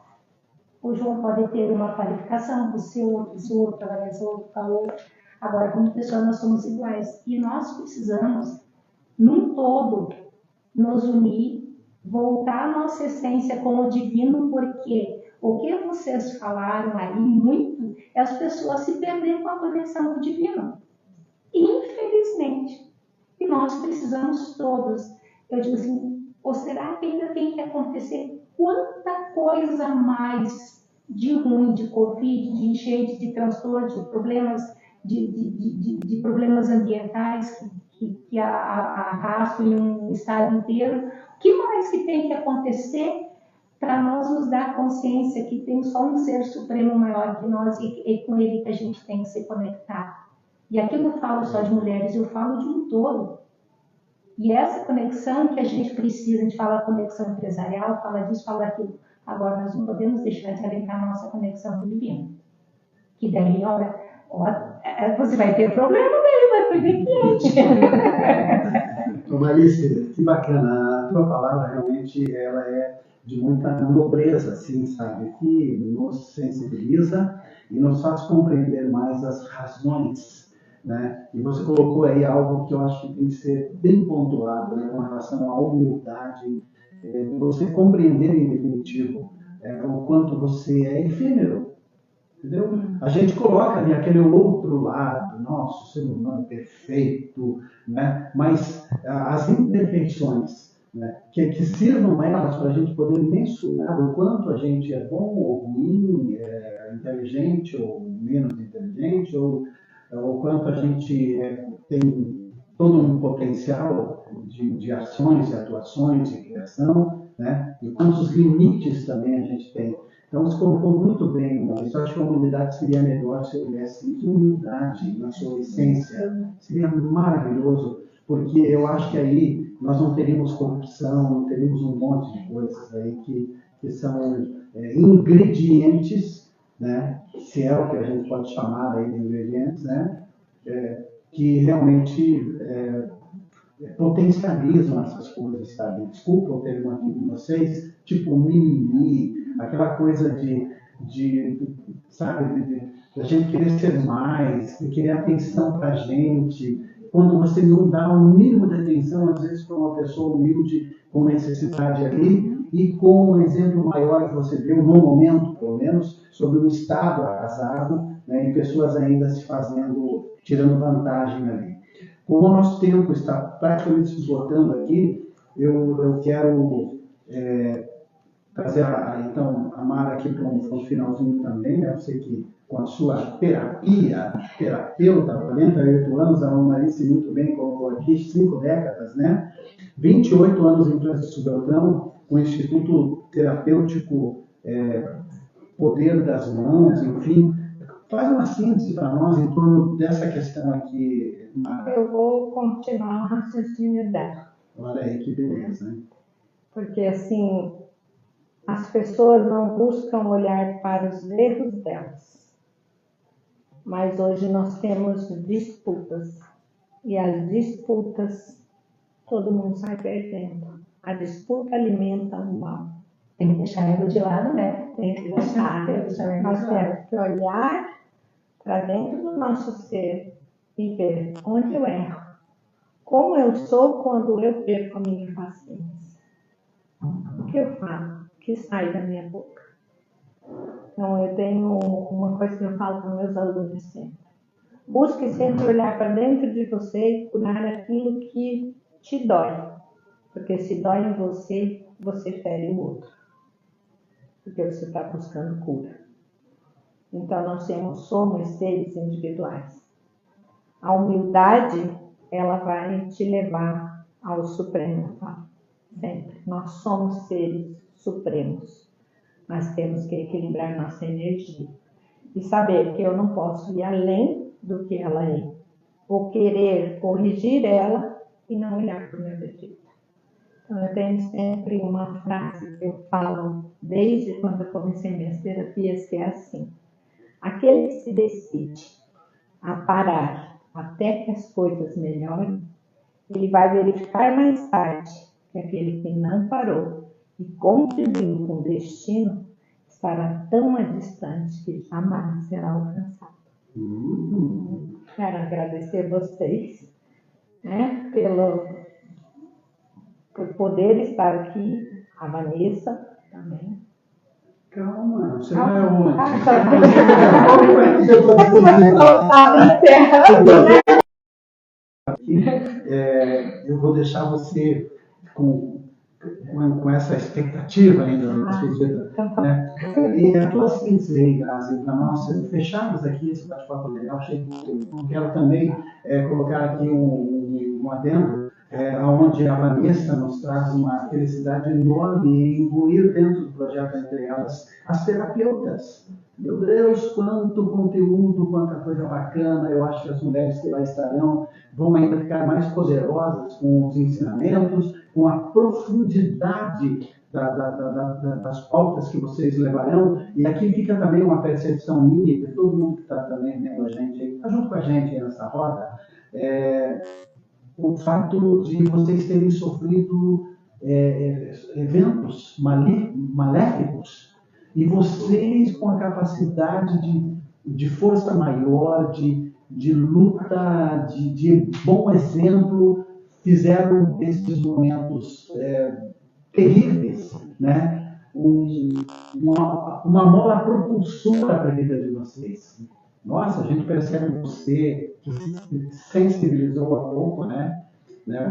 O João pode ter uma qualificação, o outro trabalhar, o outro para o outro. Agora, como pessoa, nós somos iguais. E nós precisamos, num todo, nos unir, voltar à nossa essência com o divino, porque O que vocês falaram aí muito é as pessoas se perderem com a conexão com o divino. Infelizmente. E nós precisamos todos. Eu digo assim, ou será que ainda tem que acontecer quanta coisa a mais de ruim, de Covid, de enchente, de transtorno, de problemas, de problemas ambientais que arrastam em um estado inteiro? O que mais que tem que acontecer para nós nos dar consciência que tem só um ser supremo maior que nós e com ele que a gente tem que se conectar? E aqui eu não falo só de mulheres, eu falo de um todo. E essa conexão que a gente precisa, a gente fala conexão empresarial, fala disso, fala daquilo. Agora, nós não podemos deixar de alentar a nossa conexão com o divino. Que daí, olha, você vai ter problema daí, vai perder cliente. Marice, que bacana. A tua palavra realmente ela é de muita nobreza, assim, sabe? Que nos sensibiliza e nos faz compreender mais as razões, né? E você colocou aí algo que eu acho que tem que ser bem pontuado, né, com relação à humildade, você compreender em definitivo o quanto você é efêmero, entendeu? A gente coloca ali aquele outro lado, nosso ser humano perfeito, né? Mas as imperfeições, né, que sirvam elas para a gente poder mensurar o quanto a gente é bom ou ruim, inteligente ou menos inteligente, ou o quanto a gente tem todo um potencial de ações e atuações e criação, né? E quantos limites também a gente tem. Então, você colocou muito bem, mas eu acho que a humanidade seria melhor se houvesse humildade na sua essência. Seria maravilhoso, porque eu acho que aí nós não teríamos corrupção, não teríamos um monte de coisas aí que são ingredientes, né? Se é o que a gente pode chamar aí de ingredientes, né? Que realmente potencializam essas coisas, sabe? Desculpa o termo aqui com vocês, tipo mimimi, aquela coisa sabe, de a gente querer ser mais, de querer atenção pra gente. Quando você não dá o mínimo de atenção, às vezes, para uma pessoa humilde com necessidade ali, e com um exemplo maior que você deu, no momento, pelo menos, sobre um Estado arrasado, né, e pessoas ainda se fazendo, tirando vantagem ali. Como o nosso tempo está praticamente se esgotando aqui, eu quero trazer então, a Mara aqui para um finalzinho também. Eu sei que com a sua terapeuta, 48 anos, a Marice muito bem colocou aqui, 5 décadas, né? 28 anos em Francisco Beltrão, com o Instituto Terapêutico Poder das Mãos, enfim. Faz uma síntese para nós em torno dessa questão aqui, Mara. Eu vou continuar o raciocínio dela. Olha aí que beleza, né? Porque, assim, as pessoas não buscam olhar para os erros delas. Mas hoje nós temos disputas. E as disputas, todo mundo sai perdendo. A disputa alimenta o mal. Tem que deixar ego de lado, né? Tem que deixar. Nós temos que olhar para dentro do nosso ser e ver onde eu erro. Como eu sou quando eu perco a minha paciência. O que eu falo? O que sai da minha boca? Então, eu tenho uma coisa que eu falo para meus alunos sempre. Busque sempre olhar para dentro de você e curar aquilo que te dói. Porque se dói em você, você fere o outro. Porque você está buscando cura. Então, nós somos seres individuais. A humildade, ela vai te levar ao Supremo, tá? Sempre. Nós somos seres supremos. Mas temos que equilibrar nossa energia. E saber que eu não posso ir além do que ela é. Ou querer corrigir ela e não olhar para o meu defeito. Então, eu tenho sempre uma frase que eu falo desde quando eu comecei minhas terapias, que é assim. Aquele que se decide a parar até que as coisas melhorem, ele vai verificar mais tarde que aquele que não parou e contribuiu com o destino estará tão distante que jamais será alcançado. Quero agradecer vocês, né, por poder estar aqui, a Vanessa também, Calma, você vai aonde? Eu vou deixar você com essa expectativa ainda das pessoas, né? E a tua seguinte, Grazi, para nós fecharmos aqui esse bate-papo legal, quero também colocar aqui um adendo, onde a Vanessa nos traz uma felicidade enorme em incluir dentro do projeto entre elas as terapeutas. Meu Deus, quanto conteúdo, quanta coisa bacana. Eu acho que as mulheres que lá estarão vão ainda ficar mais poderosas com os ensinamentos, com a profundidade das pautas que vocês levarão. E aqui fica também uma percepção minha, de todo mundo que está também vendo a gente, está junto com a gente nessa roda, o fato de vocês terem sofrido eventos maléficos, e vocês com a capacidade de força maior, de luta, de bom exemplo, fizeram desses momentos terríveis, né? Uma mola propulsora para a vida de vocês. Nossa, a gente percebe você que se sensibilizou há pouco, né?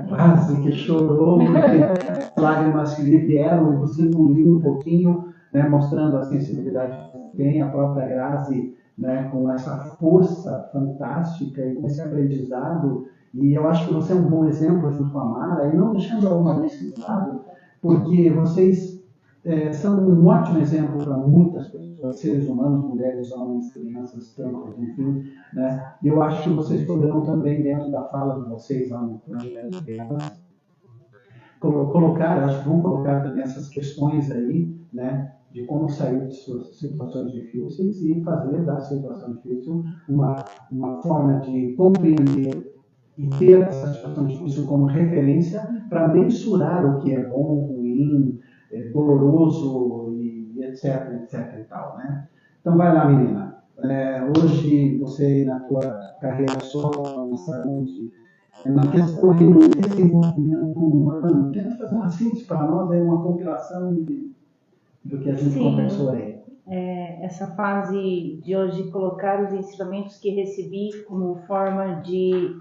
Quase que chorou, porque as lágrimas que lhe vieram e você engoliu um pouquinho, né? Mostrando a sensibilidade que tem, a própria Grazi, né? Com essa força fantástica e com esse aprendizado. E eu acho que você é um bom exemplo junto com a Mara, e não deixando alguma vez de lado, porque vocês são um ótimo exemplo para muitas pessoas, seres humanos, mulheres, homens, crianças, campos, enfim, né? E eu acho que vocês poderão também, dentro da fala de vocês lá no projeto delas, acho que vão colocar também essas questões aí, né? De como sair de suas situações difíceis e fazer da situação difícil uma forma de compreender e ter essa situação difícil como referência para mensurar o que é bom, ruim, doloroso e etc, etc e tal, né? Então vai lá, menina. Hoje você, na tua carreira solo, na saúde, na questão do desenvolvimento humano, tenta fazer uma síntese para nós, uma compilação do que a gente conversou aí. Essa fase de hoje colocar os ensinamentos que recebi como forma de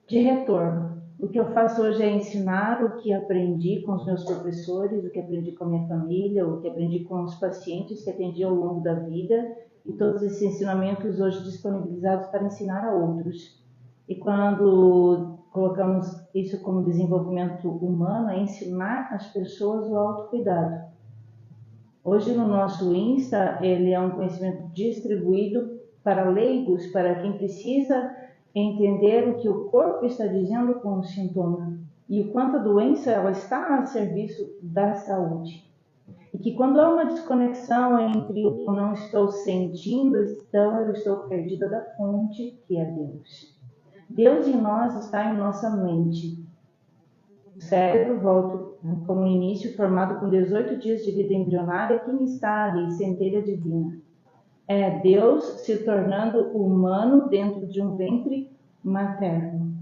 retorno. O que eu faço hoje é ensinar o que aprendi com os meus professores, o que aprendi com a minha família, o que aprendi com os pacientes que atendi ao longo da vida, e todos esses ensinamentos hoje disponibilizados para ensinar a outros. E quando colocamos isso como desenvolvimento humano, é ensinar as pessoas o autocuidado. Hoje no nosso Insta, ele é um conhecimento distribuído para leigos, para quem precisa entender o que o corpo está dizendo com o sintoma e o quanto a doença ela está a serviço da saúde. E que quando há uma desconexão entre o que eu não estou sentindo, então eu estou perdida da fonte, que é Deus. Deus em nós está em nossa mente. O cérebro, volto como início, formado com 18 dias de vida embrionária, quem está ali, centelha divina. É Deus se tornando humano dentro de um ventre materno.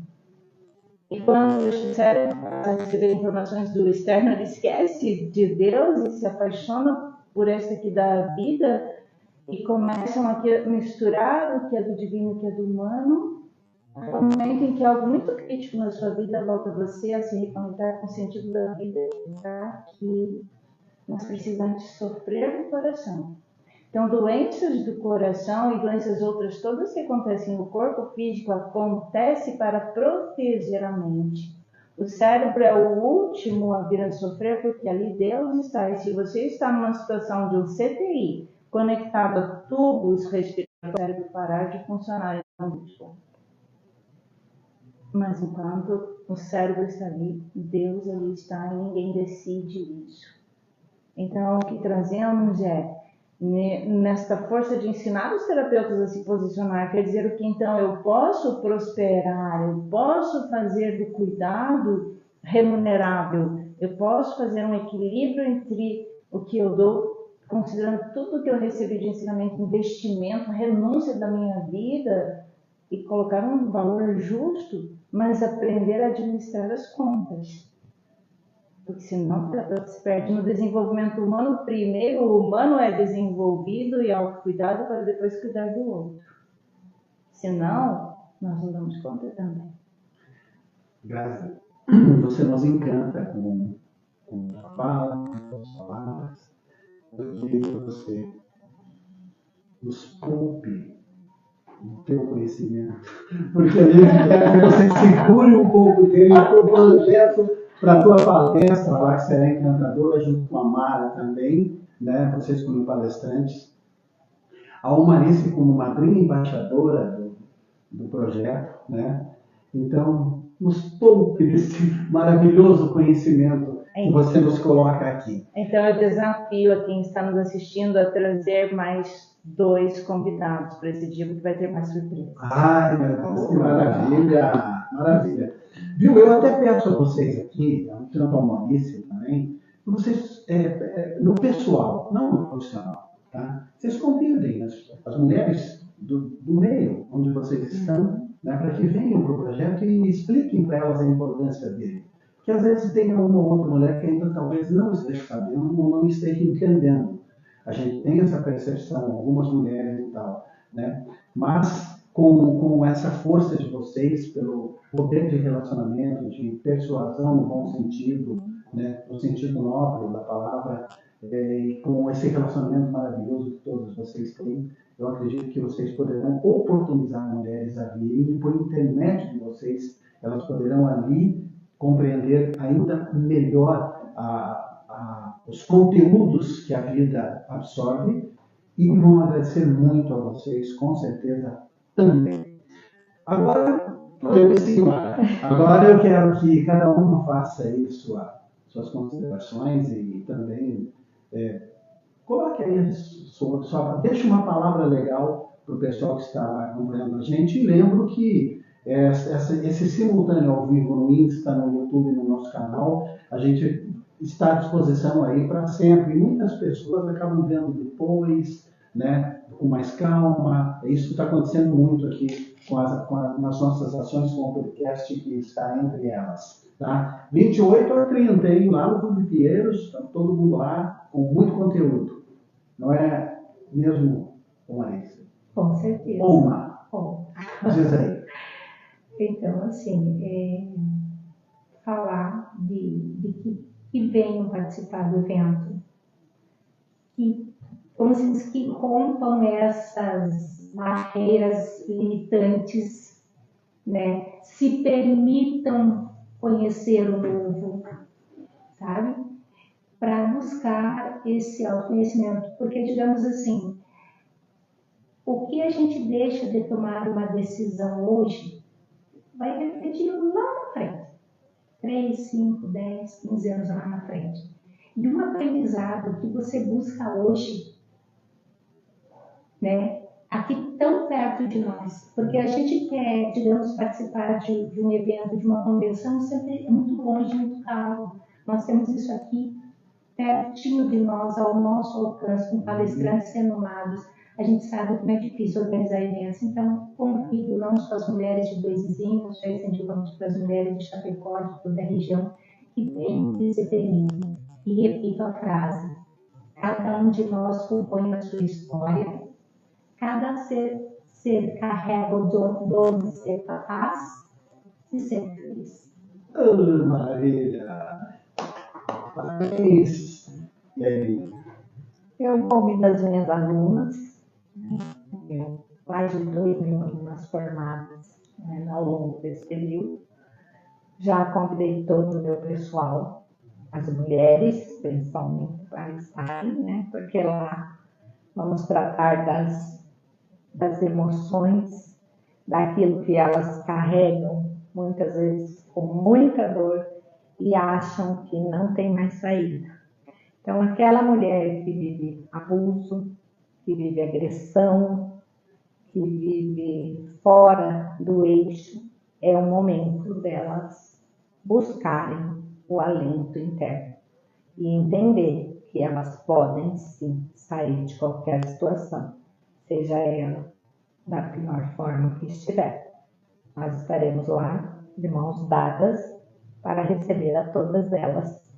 E quando o cérebro receber informações do externo, ele esquece de Deus e se apaixona por essa que dá a vida e começam a misturar o que é do divino e o que é do humano. No momento em que algo muito crítico na sua vida volta você a se reconectar com o sentido da vida, que nós precisamos sofrer do coração. Então, doenças do coração e doenças outras todas que acontecem no corpo físico acontecem para proteger a mente. O cérebro é o último a vir a sofrer porque ali Deus está. E se você está numa situação de um CTI conectado a tubos respiratórios, o cérebro parar de funcionar. Mas enquanto o cérebro está ali, Deus ali está e ninguém decide isso. Então, o que trazemos nesta força de ensinar os terapeutas a se posicionar, quer dizer o que então eu posso prosperar, eu posso fazer do cuidado remunerável, eu posso fazer um equilíbrio entre o que eu dou, considerando tudo que eu recebi de ensinamento, investimento, renúncia da minha vida e colocar um valor justo, mas aprender a administrar as contas. Porque senão se perde no desenvolvimento humano. Primeiro o humano é desenvolvido e autocuidado para depois cuidar do outro. Senão, nós não damos conta também. Graça, você nos encanta com a fala, com as palavras. Eu queria que você nos poupe do teu conhecimento. Porque a gente quer que você segure um pouco dele para o projeto, para a tua palestra lá, que será encantadora, junto com a Mara também, né? Vocês como palestrantes. A Humanice como madrinha embaixadora do projeto, né? Então, nos poupe desse maravilhoso conhecimento que você nos coloca aqui. Então, eu desafio a quem está nos assistindo a trazer mais 2 convidados para esse dia, porque vai ter mais surpresa. Ai, meu Deus, que maravilha! Maravilha. Viu, eu até peço a vocês aqui, tanto a Humanice também, que vocês, no pessoal, não no profissional, tá? Vocês convidem as mulheres do meio onde vocês estão, né, para que venham para o projeto e expliquem para elas a importância dele. Porque às vezes tem uma ou outra mulher que ainda talvez não esteja sabendo ou não esteja entendendo. A gente tem essa percepção, algumas mulheres e tal, né? Mas com essa força de vocês, pelo poder de relacionamento, de persuasão no bom sentido, né, no sentido nobre da palavra, e com esse relacionamento maravilhoso que todos vocês têm, eu acredito que vocês poderão oportunizar mulheres a virem e, por intermédio de vocês, elas poderão ali compreender ainda melhor os conteúdos que a vida absorve e vão agradecer muito a vocês, com certeza, também. Agora eu quero que cada uma faça aí suas considerações e também coloque aí, deixe uma palavra legal para o pessoal que está acompanhando a gente. E lembro que esse simultâneo ao vivo no Insta, no YouTube, no nosso canal, a gente está à disposição aí para sempre. E muitas pessoas acabam vendo depois, né, com mais calma. Isso está acontecendo muito aqui nas nossas ações com o podcast que está entre elas. Tá? 28 a 30, hein? Lá no Clube Pinheiros, está todo mundo lá com muito conteúdo. Não é mesmo, Larissa? Com certeza. Bom, diz aí. Então, assim, falar de que venham participar do evento, que, como se diz, que rompam essas barreiras limitantes, né? Se permitam conhecer o novo, sabe? Para buscar esse autoconhecimento. Porque, digamos assim, o que a gente deixa de tomar uma decisão hoje vai refletir lá na frente. 3, 5, 10, 15 anos lá na frente. E um aprendizado que você busca hoje, né? Aqui tão perto de nós. Porque a gente quer, digamos, participar de um evento, de uma convenção, sempre é muito longe, muito caro. Nós temos isso aqui pertinho de nós, ao nosso alcance, com palestrantes renomados. A gente sabe como é difícil organizar eventos, então convido não só as mulheres de Dois Vizinhos, já estendemos para as mulheres de Chapecó, de toda a região, que venham e se permitam. E repito a frase: cada um de nós compõe a sua história, cada ser carrega o dom de ser capaz de ser feliz. Oh, maravilha! Parabéns! E aí? Eu convido as minhas alunas, mais de 2.000 alunas formadas, né, ao longo desse período. Já convidei todo o meu pessoal, as mulheres, principalmente, para estarem, né, porque lá vamos tratar das emoções, daquilo que elas carregam, muitas vezes com muita dor, e acham que não tem mais saída. Então, aquela mulher que vive abuso, que vive agressão, que vive fora do eixo, é o momento delas buscarem o alento interno e entender que elas podem sim sair de qualquer situação, seja ela da pior forma que estiver. Nós estaremos lá de mãos dadas para receber a todas elas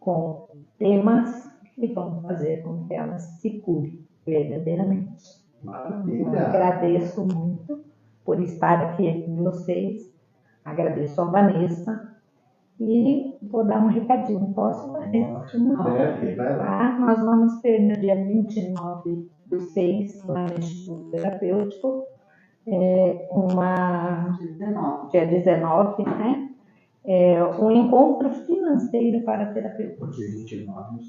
com temas que vão fazer com que ela se cure verdadeiramente. Maravilha. Agradeço muito por estar aqui com vocês. Agradeço a Vanessa. E vou dar um recadinho. Posso? Deve, vai lá. Tá? Nós vamos ter no dia 29/6, lá no Instituto Terapêutico, dia 19, né? Um encontro financeiro para terapeutas. Dia 29,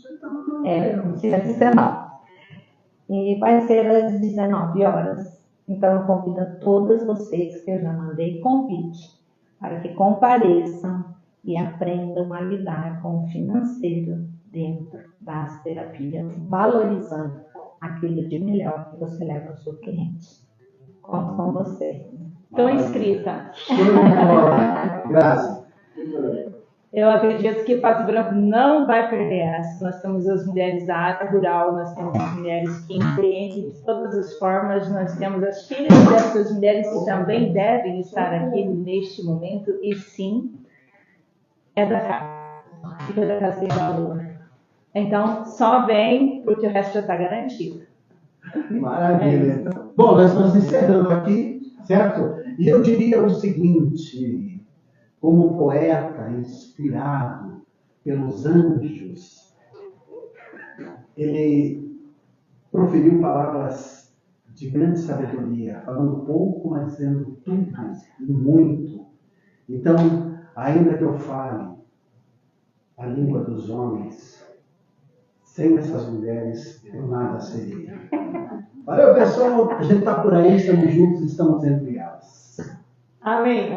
Dia 19. E vai ser às 19 horas. Então, eu convido a todas vocês, que eu já mandei convite, para que compareçam e aprendam a lidar com o financeiro dentro das terapias, valorizando aquilo de melhor que você leva ao seu cliente. Conto com você. Estou inscrita. Graças. Eu acredito que Pato Branco não vai perder essa. Nós temos as mulheres da área rural, nós temos as mulheres que empreendem de todas as formas, nós temos as filhas dessas mulheres que também devem estar aqui neste momento, e sim, é da casa. Fica da casa de valor. Então, só vem, porque o resto já está garantido. Maravilha. Bom, nós estamos encerrando aqui, certo? E eu diria o seguinte, como poeta inspirado pelos anjos, ele proferiu palavras de grande sabedoria, falando pouco, mas dizendo tudo e muito. Então, ainda que eu fale a língua dos homens, sem essas mulheres, eu nada seria. Valeu, pessoal. A gente está por aí, estamos juntos, estamos entre elas. Amém.